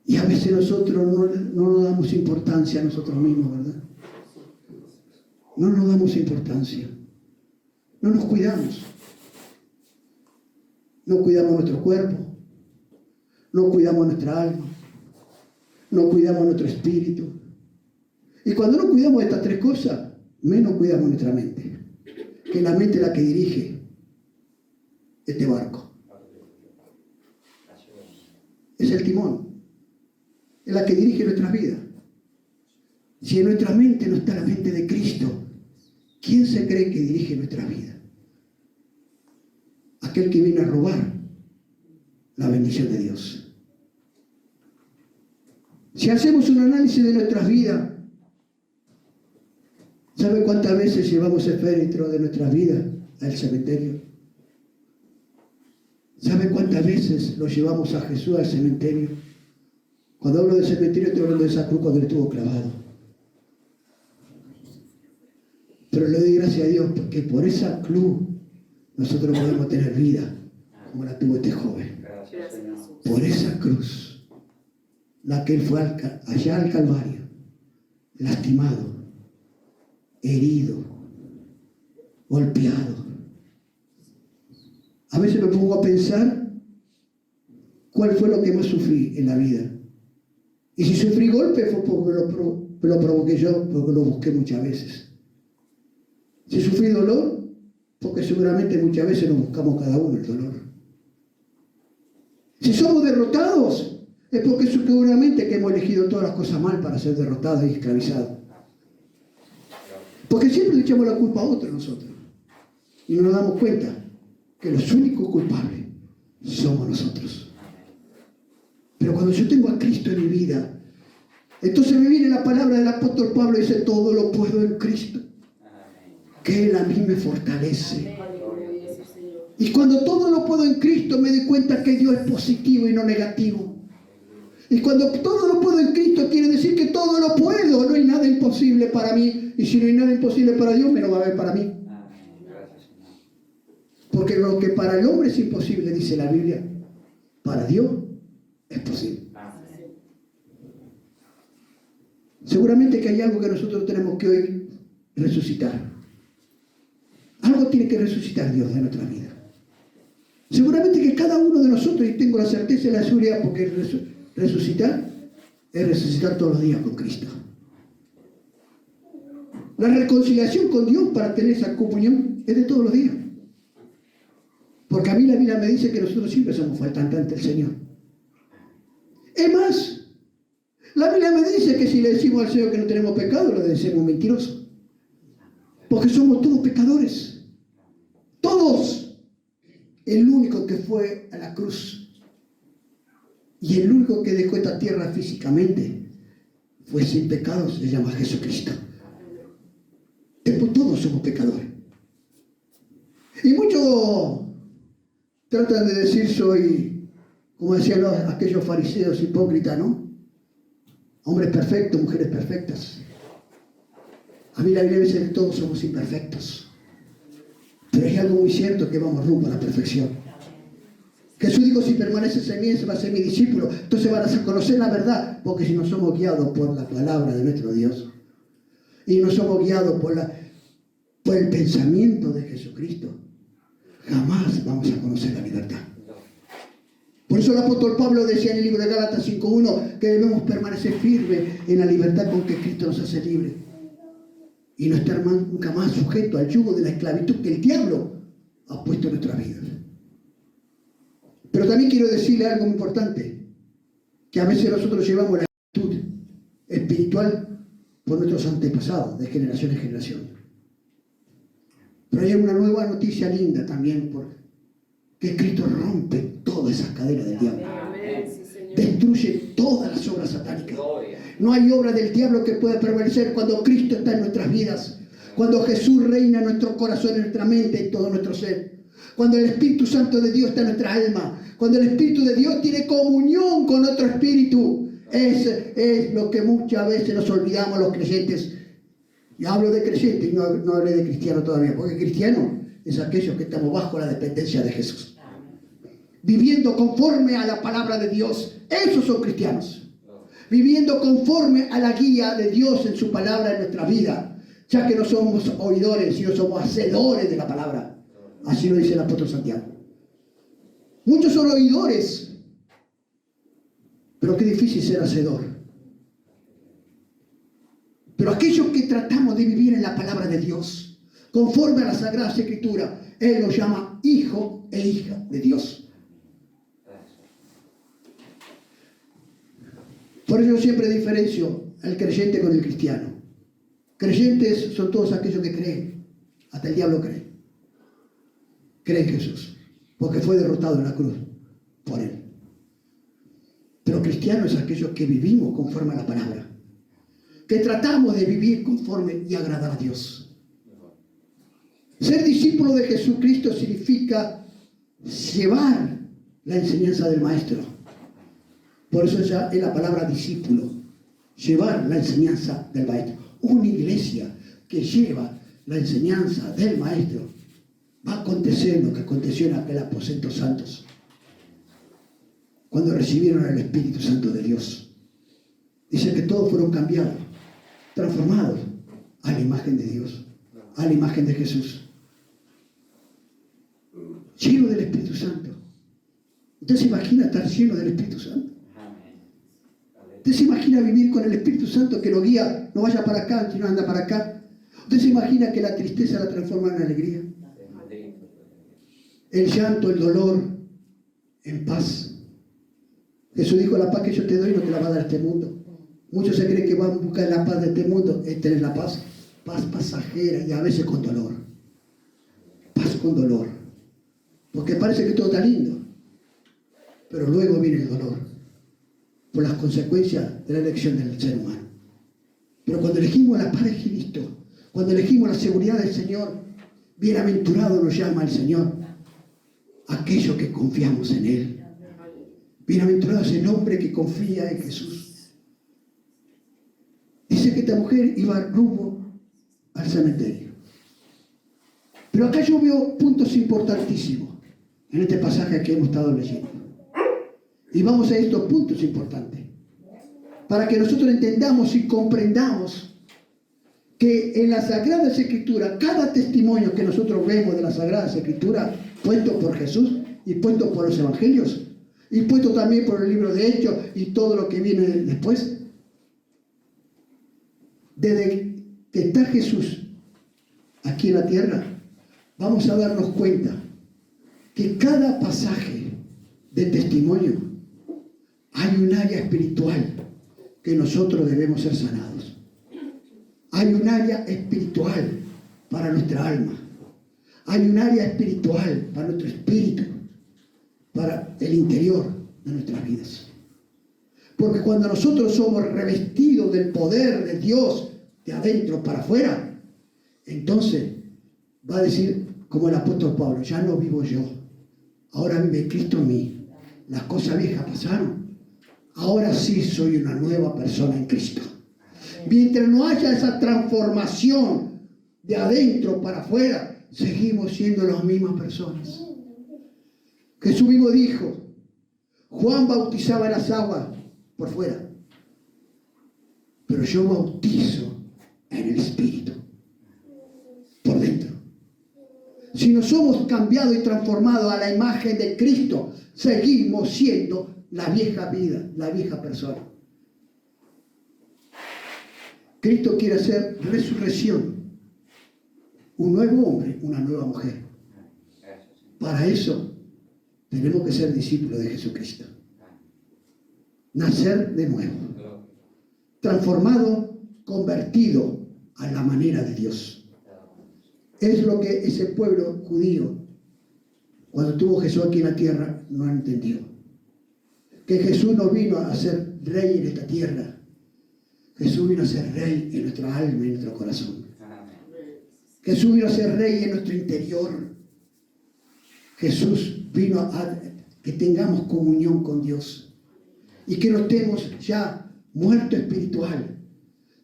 Y a veces nosotros no nos damos importancia a nosotros mismos, ¿verdad? No nos damos importancia. No nos cuidamos. No cuidamos nuestro cuerpo. No cuidamos nuestra alma. No cuidamos nuestro espíritu. Y cuando no cuidamos estas 3 cosas, menos cuidamos nuestra mente. Que la mente es la que dirige este barco. Es el timón. Es la que dirige nuestras vidas. Si en nuestra mente no está la mente de Cristo, ¿quién se cree que dirige nuestra vida? Aquel que viene a robar la bendición de Dios. Si hacemos un análisis de nuestras vidas, ¿sabe cuántas veces llevamos el féretro de nuestras vidas al cementerio? ¿Sabe cuántas veces lo llevamos a Jesús al cementerio? Cuando hablo de cementerio, estoy hablando de esa cruz cuando le estuvo clavado. Pero le doy gracias a Dios porque por esa cruz nosotros podemos tener vida, como la tuvo este joven. Gracias, Señor. Por esa cruz, la que él fue allá al Calvario, lastimado, herido, golpeado. A veces me pongo a pensar cuál fue lo que más sufrí en la vida. Y si sufrí golpe fue porque lo provoqué yo, porque lo busqué muchas veces. Si sufrí dolor, porque seguramente muchas veces nos buscamos cada uno el dolor. Si somos derrotados, es porque seguramente que hemos elegido todas las cosas mal para ser derrotados y esclavizados. Porque siempre le echamos la culpa a otros nosotros. Y no nos damos cuenta que los únicos culpables somos nosotros. Pero cuando yo tengo a Cristo en mi vida, entonces me viene la palabra del apóstol Pablo y dice, todo lo puedo en Cristo, que Él a mí me fortalece. Y cuando todo lo puedo en Cristo, me doy cuenta que Dios es positivo y no negativo. Y cuando todo lo puedo en Cristo, quiere decir que todo lo puedo. No hay nada imposible para mí. Y si no hay nada imposible para Dios, me lo va a ver para mí. Porque lo que para el hombre es imposible, dice la Biblia, para Dios es posible. Seguramente que hay algo que nosotros tenemos que hoy resucitar. Algo tiene que resucitar Dios de nuestra vida. Seguramente que cada uno de nosotros, y tengo la certeza y la seguridad, porque resucitar es resucitar todos los días con Cristo. La reconciliación con Dios para tener esa comunión es de todos los días. Porque a mí la Biblia me dice que nosotros siempre somos faltantes ante el Señor. Es más, la Biblia me dice que si le decimos al Señor que no tenemos pecado, lo decimos mentiroso. Porque somos todos pecadores. Todos. El único que fue a la cruz y el único que dejó esta tierra físicamente fue sin pecados, se llama Jesucristo. Después todos somos pecadores. Y muchos tratan de decir soy, como decían aquellos fariseos hipócritas, ¿no? Hombres perfectos, mujeres perfectas. A mí la Biblia dice que todos somos imperfectos. Pero hay algo muy cierto, que vamos rumbo a la perfección. Jesús dijo, si permaneces en mí, ese va a ser mi discípulo. Entonces van a conocer la verdad, porque si no somos guiados por la palabra de nuestro Dios, y no somos guiados por el pensamiento de Jesucristo, jamás vamos a conocer la libertad. Por eso el apóstol Pablo decía en el libro de Gálatas 5:1 que debemos permanecer firmes en la libertad con que Cristo nos hace libres. Y no estar nunca más sujeto al yugo de la esclavitud que el diablo ha puesto en nuestras vidas. Pero también quiero decirle algo muy importante, que a veces nosotros llevamos la actitud espiritual por nuestros antepasados, de generación en generación. Pero hay una nueva noticia linda también, que Cristo rompe todas esas cadenas del diablo. Destruye todas las obras satánicas. No hay obra del diablo que pueda prevalecer cuando Cristo está en nuestras vidas, cuando Jesús reina en nuestro corazón, en nuestra mente, en todo nuestro ser, cuando el Espíritu Santo de Dios está en nuestra alma, cuando el Espíritu de Dios tiene comunión con nuestro espíritu. Es lo que muchas veces nos olvidamos los creyentes. Y hablo de creyentes y no hablé de cristiano todavía, porque cristiano es aquellos que estamos bajo la dependencia de Jesús, viviendo conforme a la palabra de Dios. Esos son cristianos. Viviendo conforme a la guía de Dios en su palabra en nuestra vida, ya que no somos oidores, sino somos hacedores de la palabra. Así lo dice el apóstol Santiago. Muchos son oidores, pero qué difícil ser hacedor. Pero aquellos que tratamos de vivir en la palabra de Dios, conforme a la Sagrada Escritura, Él nos llama hijo e hija de Dios. Por eso yo siempre diferencio al creyente con el cristiano. Creyentes son todos aquellos que creen. Hasta el diablo cree. Cree en Jesús, porque fue derrotado en la cruz por Él. Pero cristiano es aquellos que vivimos conforme a la palabra, que tratamos de vivir conforme y agradar a Dios. Ser discípulo de Jesucristo significa llevar la enseñanza del Maestro. Por eso ya es la palabra discípulo. Llevar la enseñanza del maestro. Una iglesia que lleva la enseñanza del maestro. Va a acontecer lo que aconteció en aquel aposento santos. Cuando recibieron el Espíritu Santo de Dios. Dice que todos fueron cambiados, transformados a la imagen de Dios, a la imagen de Jesús. Lleno del Espíritu Santo. ¿Usted se imagina estar lleno del Espíritu Santo? ¿Usted se imagina vivir con el Espíritu Santo que lo guía, no vaya para acá, sino anda para acá? ¿Usted se imagina que la tristeza la transforma en alegría? El llanto, el dolor, en paz. Jesús dijo, la paz que yo te doy no te la va a dar este mundo. Muchos se creen que van a buscar la paz de este mundo. Esta es la paz, paz pasajera y a veces con dolor. Paz con dolor. Porque parece que todo está lindo. Pero luego viene el dolor. Por las consecuencias de la elección del ser humano. Pero cuando elegimos la paz de Cristo, cuando elegimos la seguridad del Señor, bienaventurado nos llama el Señor. Aquellos que confiamos en Él. Bienaventurado es el hombre que confía en Jesús. Dice que esta mujer iba rumbo al cementerio. Pero acá yo veo puntos importantísimos en este pasaje que hemos estado leyendo. Y vamos a estos puntos importantes. Para que nosotros entendamos y comprendamos que en las Sagradas Escrituras, cada testimonio que nosotros vemos de las Sagradas Escrituras, puesto por Jesús y puesto por los Evangelios, y puesto también por el libro de Hechos y todo lo que viene después. Desde que está Jesús aquí en la tierra, vamos a darnos cuenta que cada pasaje de testimonio hay un área espiritual que nosotros debemos ser sanados. Hay un área espiritual para nuestra alma. Hay un área espiritual para nuestro espíritu, para el interior de nuestras vidas. Porque cuando nosotros somos revestidos del poder de Dios de adentro para afuera, entonces va a decir como el apóstol Pablo, ya no vivo yo, ahora vive Cristo en mí. Las cosas viejas pasaron, ahora sí soy una nueva persona en Cristo. Mientras no haya esa transformación de adentro para afuera, seguimos siendo las mismas personas. Jesús mismo dijo, Juan bautizaba en las aguas por fuera, pero yo bautizo en el Espíritu, por dentro. Si no somos cambiados y transformados a la imagen de Cristo, seguimos siendo la vieja vida, la vieja persona. Cristo quiere hacer resurrección, un nuevo hombre, una nueva mujer. Para eso tenemos que ser discípulos de Jesucristo. Nacer de nuevo. Transformado, convertido a la manera de Dios. Es lo que ese pueblo judío, cuando tuvo Jesús aquí en la tierra, no entendió. Que Jesús no vino a ser rey en esta tierra. Jesús vino a ser rey en nuestra alma y en nuestro corazón. Jesús vino a ser rey en nuestro interior. Jesús vino a que tengamos comunión con Dios y que no estemos ya muertos espiritual,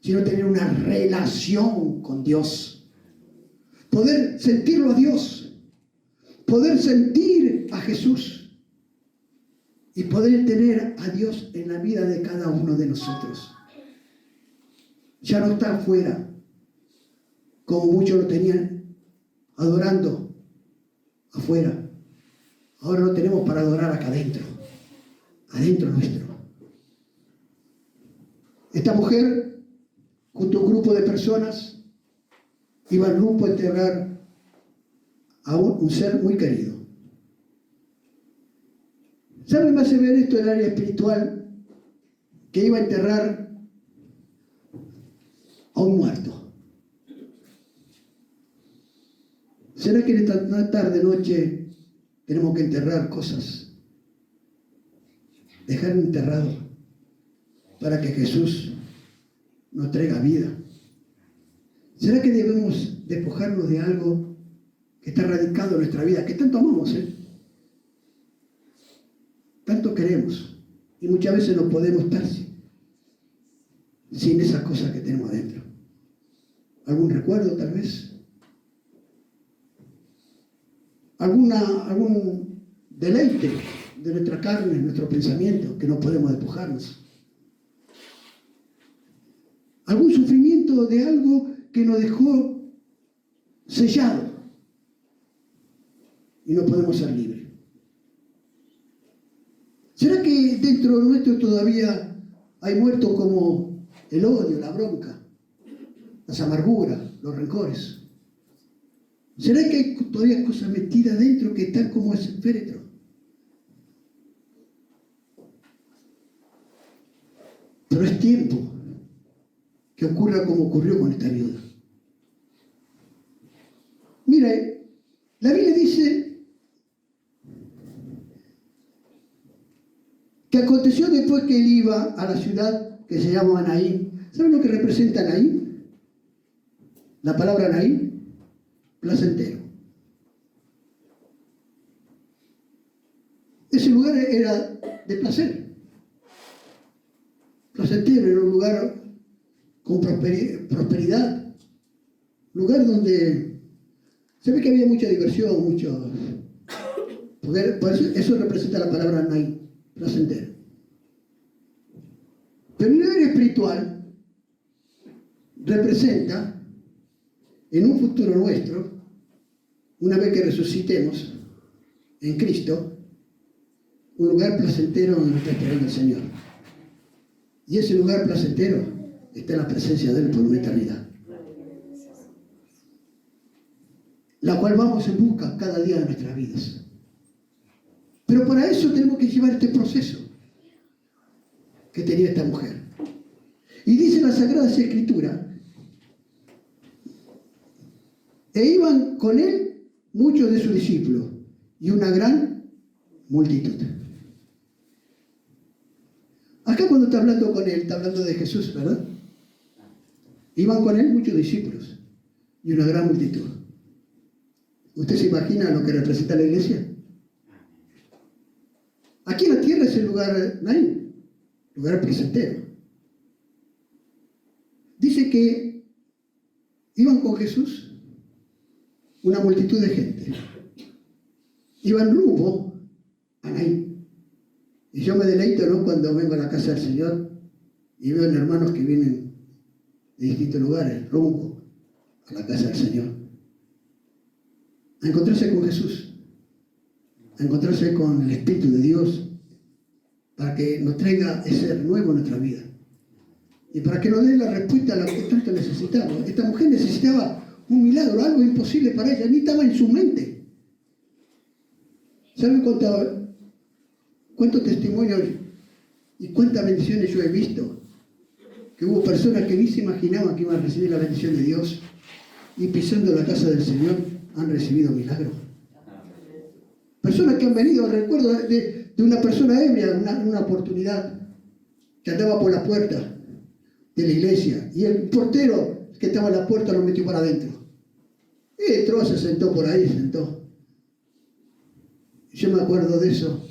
sino tener una relación con Dios. Poder sentirlo a Dios, poder sentir a Jesús y poder tener a Dios en la vida de cada uno de nosotros. Ya no está afuera, como muchos lo tenían adorando afuera. Ahora lo tenemos para adorar acá adentro, adentro nuestro. Esta mujer, junto a un grupo de personas, iba al grupo a enterrar a un ser muy querido. ¿Saben? Me hace ver esto en el área espiritual, que iba a enterrar a un muerto. ¿Será que en esta tarde, noche, tenemos que enterrar cosas? Dejar enterrado para que Jesús nos traiga vida. ¿Será que debemos despojarnos de algo que está radicado en nuestra vida, que tanto amamos, tanto queremos? Y muchas veces no podemos estar sin esas cosas que tenemos adentro. ¿Algún recuerdo tal vez? ¿Algún deleite de nuestra carne, nuestro pensamiento, que no podemos despojarnos? ¿Algún sufrimiento de algo que nos dejó sellado y no podemos ser libres? ¿Será que dentro nuestro todavía hay muertos como el odio, la bronca, las amarguras, los rencores? ¿Será que hay todavía cosas metidas dentro que están como ese féretro? Pero es tiempo que ocurra como ocurrió con esta viuda. Mira, la Biblia dice que aconteció después que él iba a la ciudad que se llama Naín. ¿Saben lo que representa Naín? La palabra Naín, placentero. Ese lugar era de placer. Placentero, era un lugar con prosperidad. Lugar donde se ve que había mucha diversión, mucho... Por eso representa la palabra Naín, placentero. Pero el nivel espiritual representa en un futuro nuestro, una vez que resucitemos en Cristo, un lugar placentero donde nos está esperando el Señor. Y ese lugar placentero está en la presencia de Él por una eternidad, la cual vamos en busca cada día de nuestras vidas. Pero para eso tenemos que llevar este proceso que tenía esta mujer. Y dice la Sagrada Escritura, e iban con él muchos de sus discípulos y una gran multitud. Acá cuando está hablando con él, está hablando de Jesús, ¿verdad? Iban con él muchos discípulos y una gran multitud. ¿Usted se imagina lo que representa la iglesia? Aquí en la tierra es el lugar Naín, lugar placentero. Dice que iban con Jesús una multitud de gente. Iban rumbo a Naín. Y yo me deleito, ¿no?, cuando vengo a la casa del Señor y veo hermanos que vienen de distintos lugares, rumbo a la casa del Señor, a encontrarse con Jesús, a encontrarse con el Espíritu de Dios, para que nos traiga ese nuevo en nuestra vida y para que nos dé la respuesta a lo que tanto necesitamos. Esta mujer necesitaba un milagro, algo imposible para ella, ni estaba en su mente. ¿Saben cuántos testimonios y cuántas bendiciones yo he visto? Que hubo personas que ni se imaginaban que iban a recibir la bendición de Dios y pisando la casa del Señor han recibido milagros. Personas que han venido, recuerdo de una persona ebria, una oportunidad, que andaba por la puerta de la iglesia y el portero que estaba en la puerta lo metió para adentro. Y entró, se sentó por ahí, Yo me acuerdo de eso.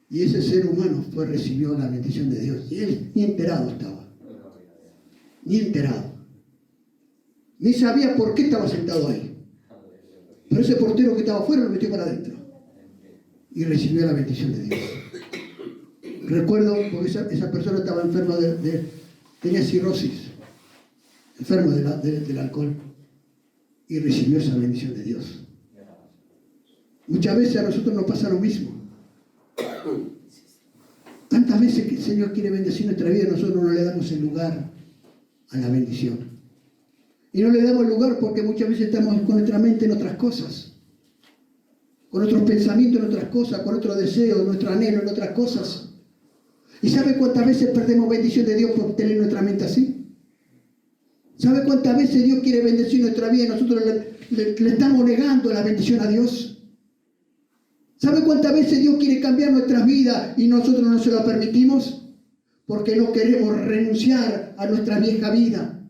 Y ese ser humano recibió la bendición de Dios. Y él ni enterado estaba. Ni enterado. Ni sabía por qué estaba sentado ahí. Pero ese portero que estaba afuera lo metió para adentro. Y recibió la bendición de Dios. Recuerdo, porque esa persona estaba enferma tenía cirrosis. Enfermo del alcohol. Y recibió esa bendición de Dios. Muchas veces a nosotros nos pasa lo mismo. Tantas veces que el Señor quiere bendecir nuestra vida, nosotros no le damos el lugar a la bendición. Y no le damos el lugar porque muchas veces estamos con nuestra mente en otras cosas, con nuestros pensamientos en otras cosas, con nuestros deseos, nuestro anhelo en otras cosas. ¿Y sabe cuántas veces perdemos bendición de Dios por tener nuestra mente así? ¿Sabe cuántas veces Dios quiere bendecir nuestra vida y nosotros le estamos negando la bendición a Dios? ¿Sabe cuántas veces Dios quiere cambiar nuestras vidas y nosotros no se lo permitimos? Porque no queremos renunciar a nuestra vieja vida.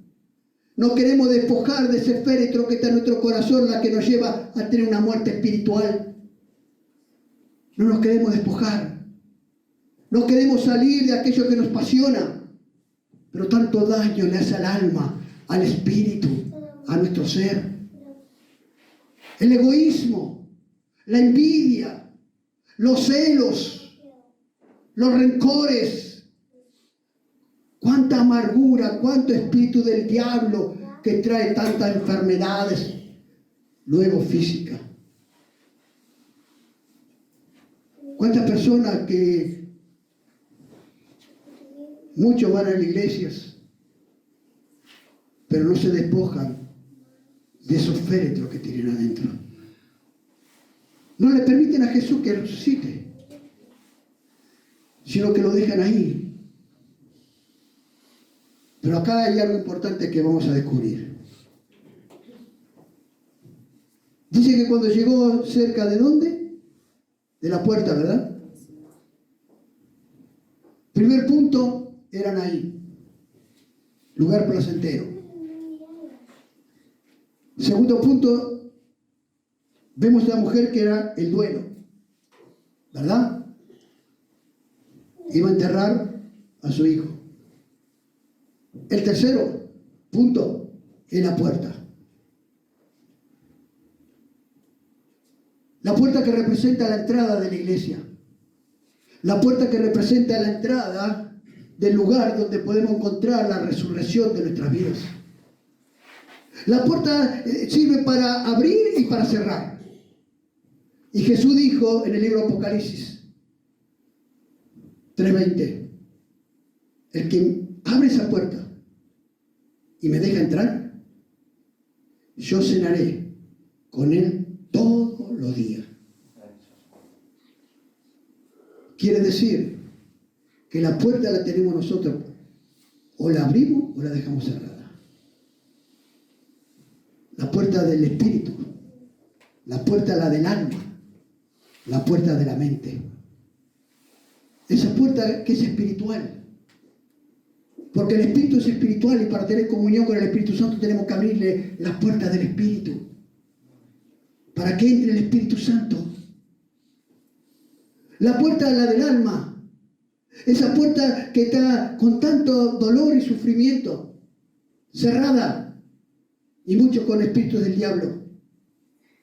No queremos despojar de ese féretro que está en nuestro corazón, la que nos lleva a tener una muerte espiritual. No nos queremos despojar. No queremos salir de aquello que nos apasiona, pero tanto daño le hace al alma, al espíritu, a nuestro ser. El egoísmo, la envidia, los celos, los rencores. Cuánta amargura, cuánto espíritu del diablo que trae tantas enfermedades, luego físicas. Cuántas personas que muchos van a las iglesias, pero no se despojan de esos féretros que tienen adentro. No le permiten a Jesús que resucite, sino que lo dejan ahí. Pero acá hay algo importante que vamos a descubrir. Dice que cuando llegó cerca de ¿dónde? De la puerta, ¿verdad? Primer punto, eran ahí. Lugar placentero. Segundo punto, vemos a la mujer que era el duelo, ¿verdad? Iba a enterrar a su hijo. El tercero punto es la puerta. La puerta que representa la entrada de la iglesia. La puerta que representa la entrada del lugar donde podemos encontrar la resurrección de nuestras vidas. La puerta sirve para abrir y para cerrar. Y Jesús dijo en el libro Apocalipsis 3:20, el que abre esa puerta y me deja entrar, yo cenaré con él todos los días. Quiere decir que la puerta la tenemos nosotros, o la abrimos o la dejamos cerrada. La puerta del espíritu, la puerta la del alma, la puerta de la mente. Esa puerta que es espiritual. Porque el Espíritu es espiritual y para tener comunión con el Espíritu Santo tenemos que abrirle las puertas del Espíritu. Para que entre el Espíritu Santo. La puerta es la del alma. Esa puerta que está con tanto dolor y sufrimiento. Cerrada. Y muchos con espíritus del diablo.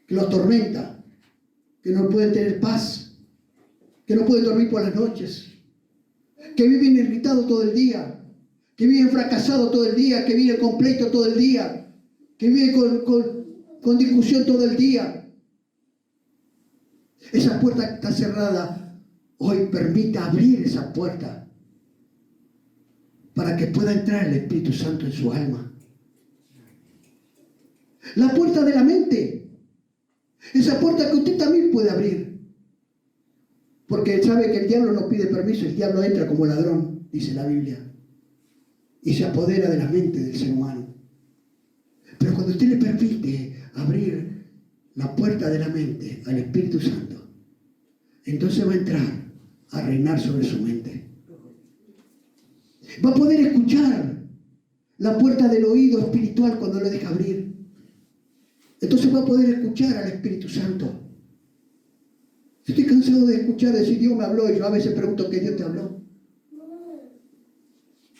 Que los tormenta. Que no pueden tener paz. Que no pueden dormir por las noches. Que viven irritados todo el día. Que viven fracasados todo el día, que viven con pleito todo el día, que viven con discusión todo el día. Esa puerta está cerrada. Hoy permita abrir esa puerta para que pueda entrar el Espíritu Santo en su alma. La puerta de la mente. Esa puerta que usted también puede abrir. Porque sabe que el diablo no pide permiso, el diablo entra como ladrón, dice la Biblia. Y se apodera de la mente del ser humano. Pero cuando usted le permite abrir la puerta de la mente al Espíritu Santo, entonces va a entrar a reinar sobre su mente. Va a poder escuchar la puerta del oído espiritual cuando le deja abrir. Entonces va a poder escuchar al Espíritu Santo. Estoy cansado de escuchar decir Dios me habló y yo a veces pregunto ¿qué Dios te habló?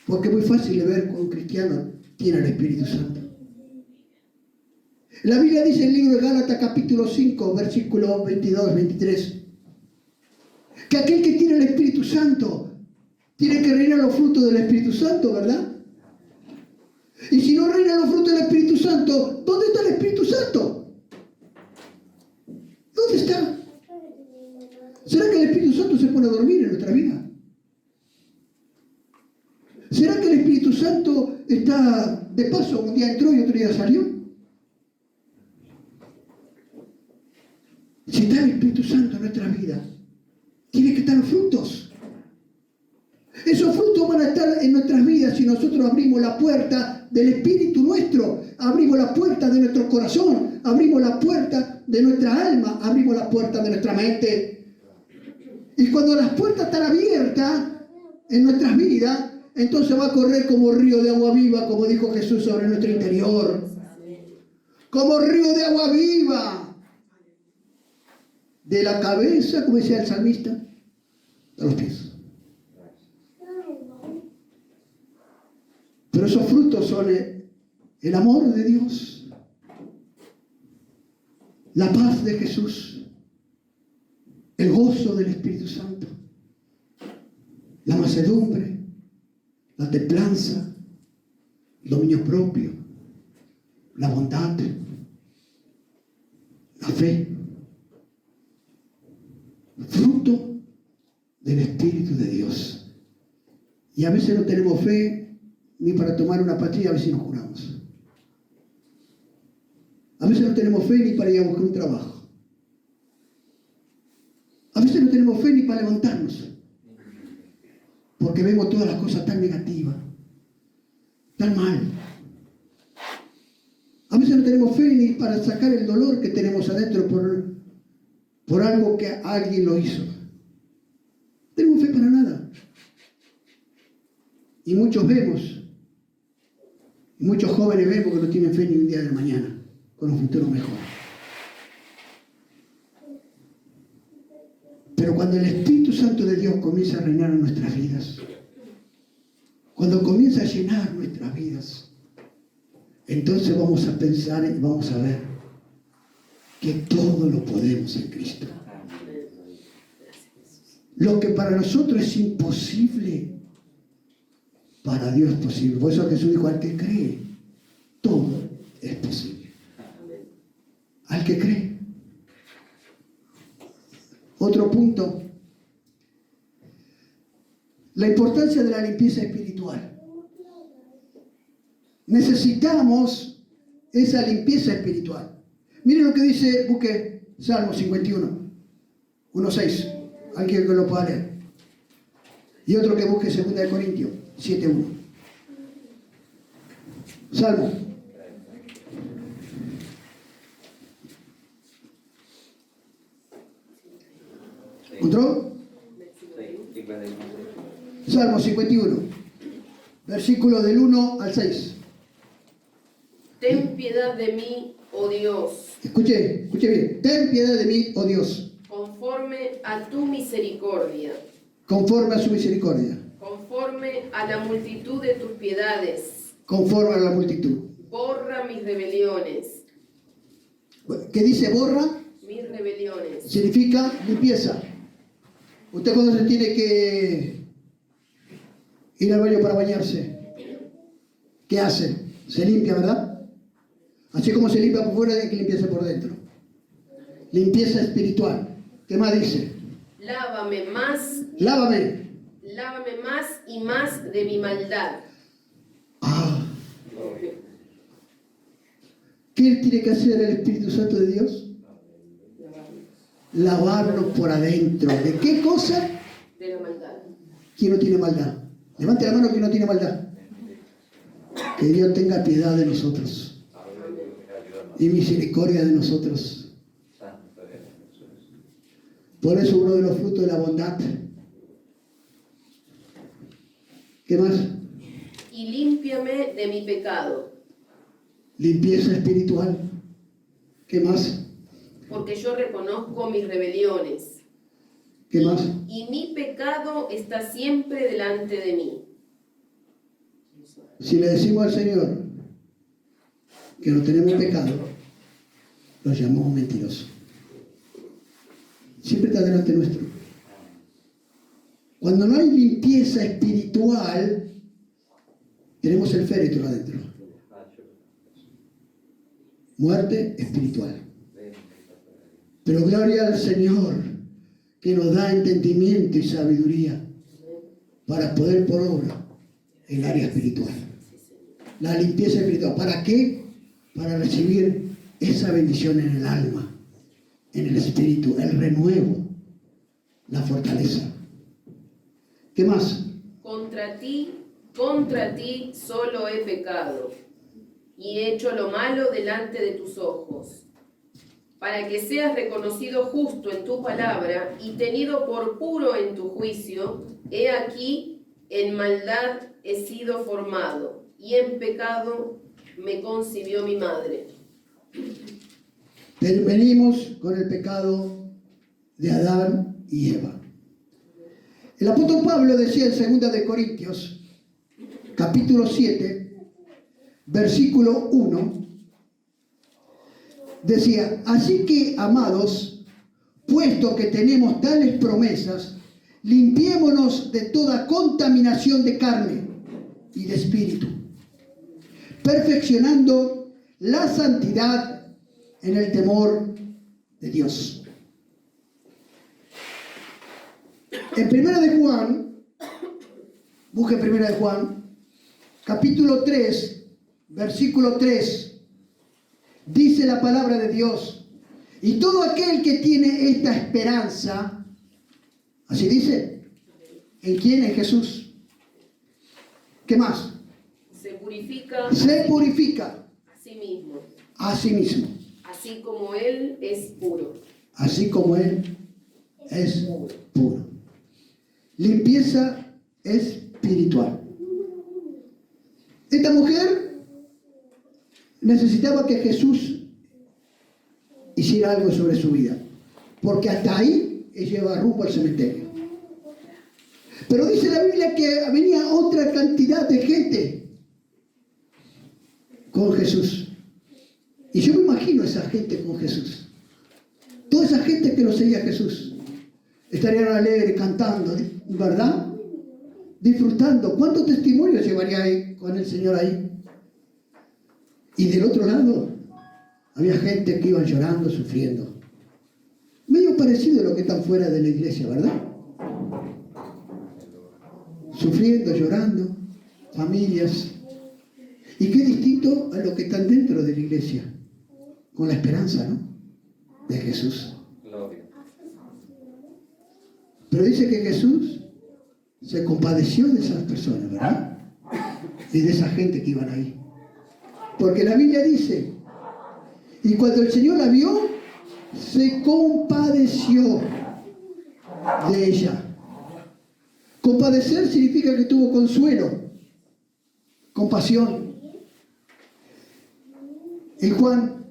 Porque es muy fácil de ver cuando un cristiano tiene el Espíritu Santo. La Biblia dice en el libro de Gálatas capítulo 5, versículos 22, 23, que aquel que tiene el Espíritu Santo tiene que reinar los frutos del Espíritu Santo, ¿verdad? Y si no reina los frutos del Espíritu Santo, ¿dónde está el Espíritu Santo? ¿Dónde está? ¿Será que el Espíritu Santo se pone a dormir en nuestra vida? ¿Será que el Espíritu Santo está de paso, un día entró y otro día salió? Si está el Espíritu Santo en nuestra vida, tiene que estar los frutos. Esos frutos van a estar en nuestras vidas si nosotros abrimos la puerta del Espíritu nuestro, abrimos la puerta de nuestro corazón, abrimos la puerta de nuestra alma, abrimos la puerta de nuestra mente. Y cuando las puertas están abiertas en nuestras vidas, entonces va a correr como río de agua viva, como dijo Jesús sobre nuestro interior. Como río de agua viva. De la cabeza, como decía el salmista, a los pies. Pero esos frutos son el amor de Dios, la paz de Jesús, el gozo del Espíritu Santo, la mansedumbre, la templanza, el dominio propio, la bondad, la fe, fruto del Espíritu de Dios. Y a veces no tenemos fe ni para tomar una pastilla, a veces nos curamos. A veces no tenemos fe ni para ir a buscar un trabajo. A veces no tenemos fe ni para levantarnos, porque vemos todas las cosas tan negativas, tan mal. A veces no tenemos fe ni para sacar el dolor que tenemos adentro por algo que alguien lo hizo. No tenemos fe para nada. Y muchos jóvenes vemos que no tienen fe ni un día de mañana, con un futuro mejor. Pero cuando el Espíritu Santo de Dios comienza a reinar en nuestras vidas, cuando comienza a llenar nuestras vidas, entonces vamos a pensar y vamos a ver que todo lo podemos en Cristo. Lo que para nosotros es imposible, para Dios es posible. Por eso Jesús dijo, al que cree, todo es posible. Al que cree. Otro punto, la importancia de la limpieza espiritual. Necesitamos esa limpieza espiritual. Miren lo que dice, busque Salmo 51, 1:6. Alguien que lo pueda leer. Y otro que busque 2 Corintios 7:1. Salmo. ¿Encontró? Salmo 51, versículo del 1 al 6. Ten piedad de mí, oh Dios. Escuche bien. Ten piedad de mí, oh Dios. Conforme a tu misericordia. Conforme a su misericordia. Conforme a la multitud de tus piedades. Conforme a la multitud. Borra mis rebeliones. ¿Qué dice borra? Mis rebeliones. Significa limpieza. Usted cuando se tiene que ir al baño para bañarse, ¿qué hace? Se limpia, ¿verdad? Así como se limpia por fuera, hay que limpiarse por dentro. Limpieza espiritual. ¿Qué más dice? Lávame más. Lávame. Lávame más y más de mi maldad. ¿Qué tiene que hacer el Espíritu Santo de Dios? Lavarnos por adentro. ¿De qué cosa? De la maldad. ¿Quién no tiene maldad? Levante la mano quien no tiene maldad. Que Dios tenga piedad de nosotros y misericordia de nosotros. Por eso uno de los frutos de la bondad. ¿Qué más? Y límpiame de mi pecado. Limpieza espiritual. ¿Qué más? Porque yo reconozco mis rebeliones. ¿Qué más? Y mi pecado está siempre delante de mí. Si le decimos al Señor que no tenemos pecado, lo llamamos mentiroso. Siempre está delante nuestro. Cuando no hay limpieza espiritual, tenemos el féretro adentro. Muerte espiritual. Pero gloria al Señor que nos da entendimiento y sabiduría para poder por obra el área espiritual. La limpieza espiritual. ¿Para qué? Para recibir esa bendición en el alma, en el espíritu, el renuevo, la fortaleza. ¿Qué más? Contra ti solo he pecado y he hecho lo malo delante de tus ojos, para que seas reconocido justo en tu palabra y tenido por puro en tu juicio. He aquí, en maldad he sido formado, y en pecado me concibió mi madre. Venimos con el pecado de Adán y Eva. El apóstol Pablo decía en 2 Corintios, capítulo 7, versículo 1, decía: así que, amados, puesto que tenemos tales promesas, limpiémonos de toda contaminación de carne y de espíritu, perfeccionando la santidad en el temor de Dios. En Primera de Juan, busque Primera de Juan, capítulo 3, versículo 3, dice la palabra de Dios: y todo aquel que tiene esta esperanza, así dice, ¿en quién? En Jesús. ¿Qué más? Se purifica Se purifica a sí mismo, a sí mismo, así como Él es puro. así como Él es puro. Limpieza espiritual. Esta mujer necesitaba que Jesús hiciera algo sobre su vida, porque hasta ahí ella iba rumbo al cementerio. Pero dice la Biblia que venía otra cantidad de gente con Jesús. Y yo me imagino a esa gente con Jesús. Toda esa gente que lo seguía a Jesús. Estarían alegres, cantando, ¿verdad? Disfrutando. ¿Cuántos testimonios llevaría ahí, con el Señor ahí? Y del otro lado había gente que iban llorando, sufriendo. Medio parecido a lo que están fuera de la iglesia, ¿verdad? Sufriendo, llorando, familias. Y qué distinto a lo que están dentro de la iglesia, con la esperanza, ¿no?, de Jesús. Gloria. Pero dice que Jesús se compadeció de esas personas, ¿verdad? Y de esa gente que iban ahí. Porque la Biblia dice, y cuando el Señor la vio, se compadeció de ella. Compadecer significa que tuvo consuelo, compasión. En Juan,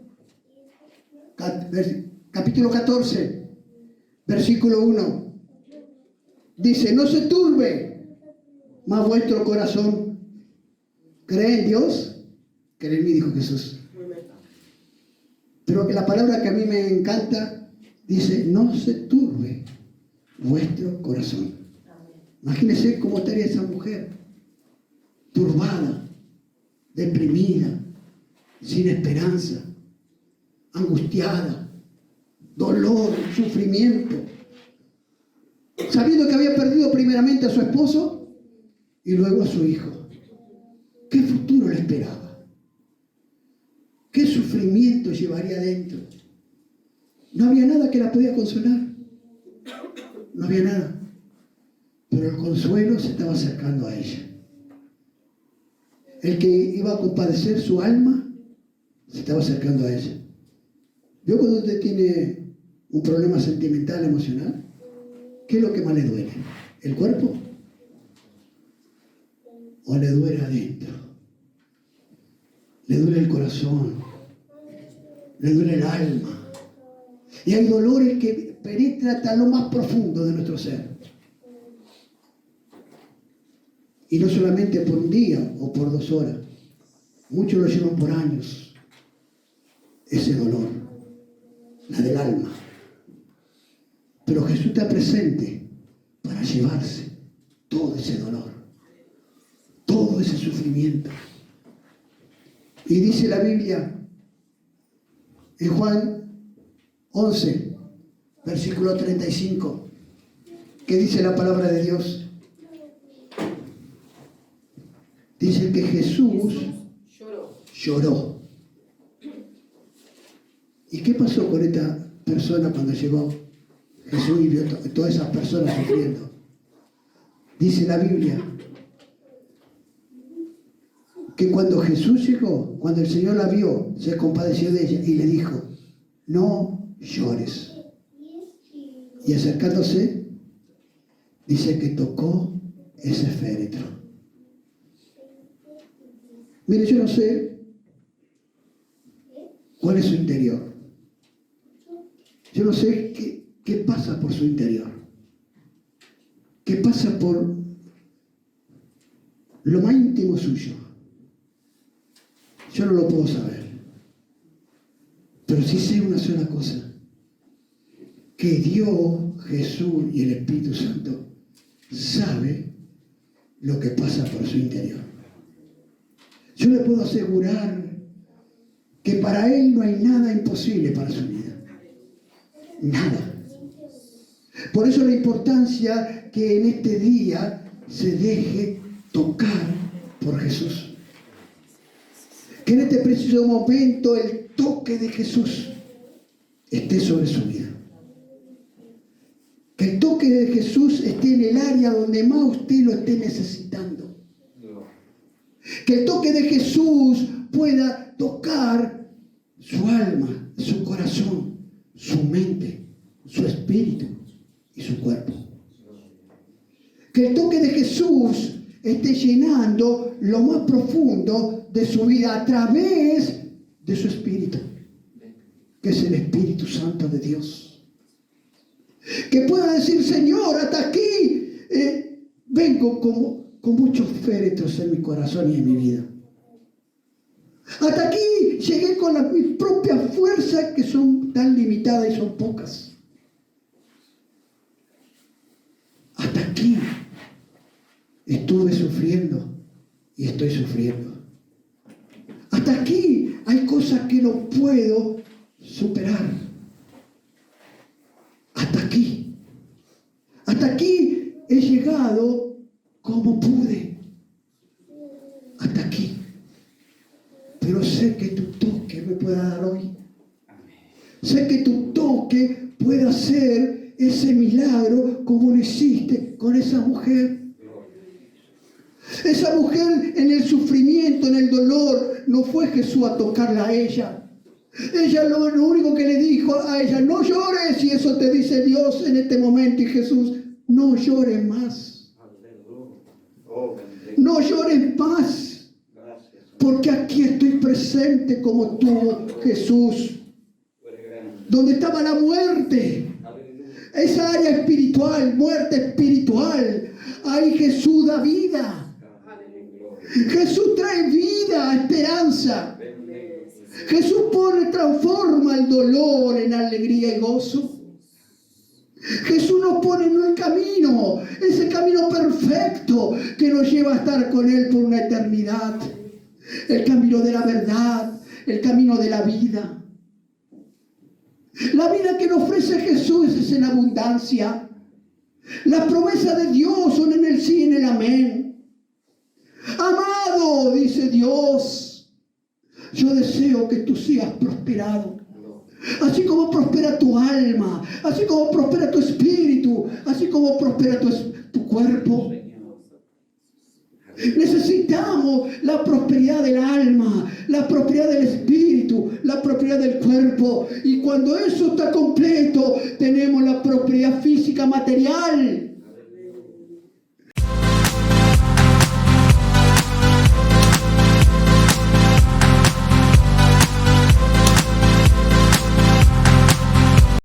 capítulo 14, versículo 1, dice: no se turbe más vuestro corazón. ¿Cree en Dios? Cree en mí, dijo Jesús. Pero que la palabra que a mí me encanta dice: no se turbe vuestro corazón. Imagínense cómo estaría esa mujer, turbada, deprimida, sin esperanza, angustiada, dolor, sufrimiento, sabiendo que había perdido primeramente a su esposo y luego a su hijo. ¿Qué futuro le esperaba? ¿Qué sufrimiento llevaría adentro? No había nada que la podía consolar. No había nada. Pero el consuelo se estaba acercando a ella. El que iba a compadecer su alma se estaba acercando a ella. ¿Vio cuando usted tiene un problema sentimental, emocional? ¿Qué es lo que más le duele? ¿El cuerpo? ¿O le duele adentro? Le duele el corazón, le duele el alma. Y hay dolores que penetran hasta lo más profundo de nuestro ser. Y no solamente por un día o por 2 horas. Muchos lo llevan por años. Ese dolor, la del alma. Pero Jesús está presente para llevarse todo ese dolor, todo ese sufrimiento. Y dice la Biblia en Juan 11, versículo 35, que dice la palabra de Dios. Dice que Jesús lloró. ¿Y qué pasó con esta persona cuando llegó Jesús y vio todas esas personas sufriendo? Dice la Biblia que cuando Jesús llegó, cuando el Señor la vio, se compadeció de ella y le dijo: no llores. Y acercándose, dice que tocó ese féretro. Mire, yo no sé cuál es su interior. Yo no sé qué pasa por su interior. ¿Qué pasa por lo más íntimo suyo. Yo no lo puedo saber. Pero sí sé una sola cosa. Que Dios, Jesús y el Espíritu Santo sabe lo que pasa por su interior. Yo le puedo asegurar que para Él no hay nada imposible para su vida. Nada. Por eso la importancia que en este día se deje tocar por Jesús. Que en este preciso momento el toque de Jesús esté sobre su vida. Que el toque de Jesús esté en el área donde más usted lo esté necesitando. Que el toque de Jesús pueda tocar su alma, su corazón, su mente, su espíritu y su cuerpo. Que el toque de Jesús esté llenando lo más profundo de su vida a través de su espíritu, que es el Espíritu Santo de Dios. Que pueda decir: Señor, hasta aquí vengo con muchos féretros en mi corazón y en mi vida. Hasta aquí llegué con mis propias fuerzas, que son tan limitadas y son pocas. Hasta aquí estuve sufriendo y estoy sufriendo. Hasta aquí hay cosas que no puedo superar. Hasta aquí. Hasta aquí he llegado como pude. Hasta aquí. Pero sé que tu toque me pueda dar hoy. Sé que tu toque puede hacer ese milagro como lo hiciste con esa mujer. Esa mujer en el sufrimiento, en el dolor, no fue Jesús a tocarla a ella. Ella lo único que le dijo a ella: no llores, y eso te dice Dios en este momento. Y Jesús: no llores más. No llores más. Porque aquí estoy presente como tú, Jesús. Donde estaba la muerte, esa área espiritual, muerte espiritual, ahí Jesús da vida. Jesús trae vida, esperanza. Jesús transforma el dolor en alegría y gozo. Jesús nos pone en un camino, ese camino perfecto que nos lleva a estar con Él por una eternidad. El camino de la verdad, el camino de la vida. La vida que nos ofrece Jesús es en abundancia. Las promesas de Dios son en el sí y en el amén. Amado, dice Dios, yo deseo que tú seas prosperado. Así como prospera tu alma, así como prospera tu espíritu, así como prospera tu cuerpo. Necesitamos la prosperidad del alma, la prosperidad del espíritu, la prosperidad del cuerpo. Y cuando eso está completo, tenemos la prosperidad física material.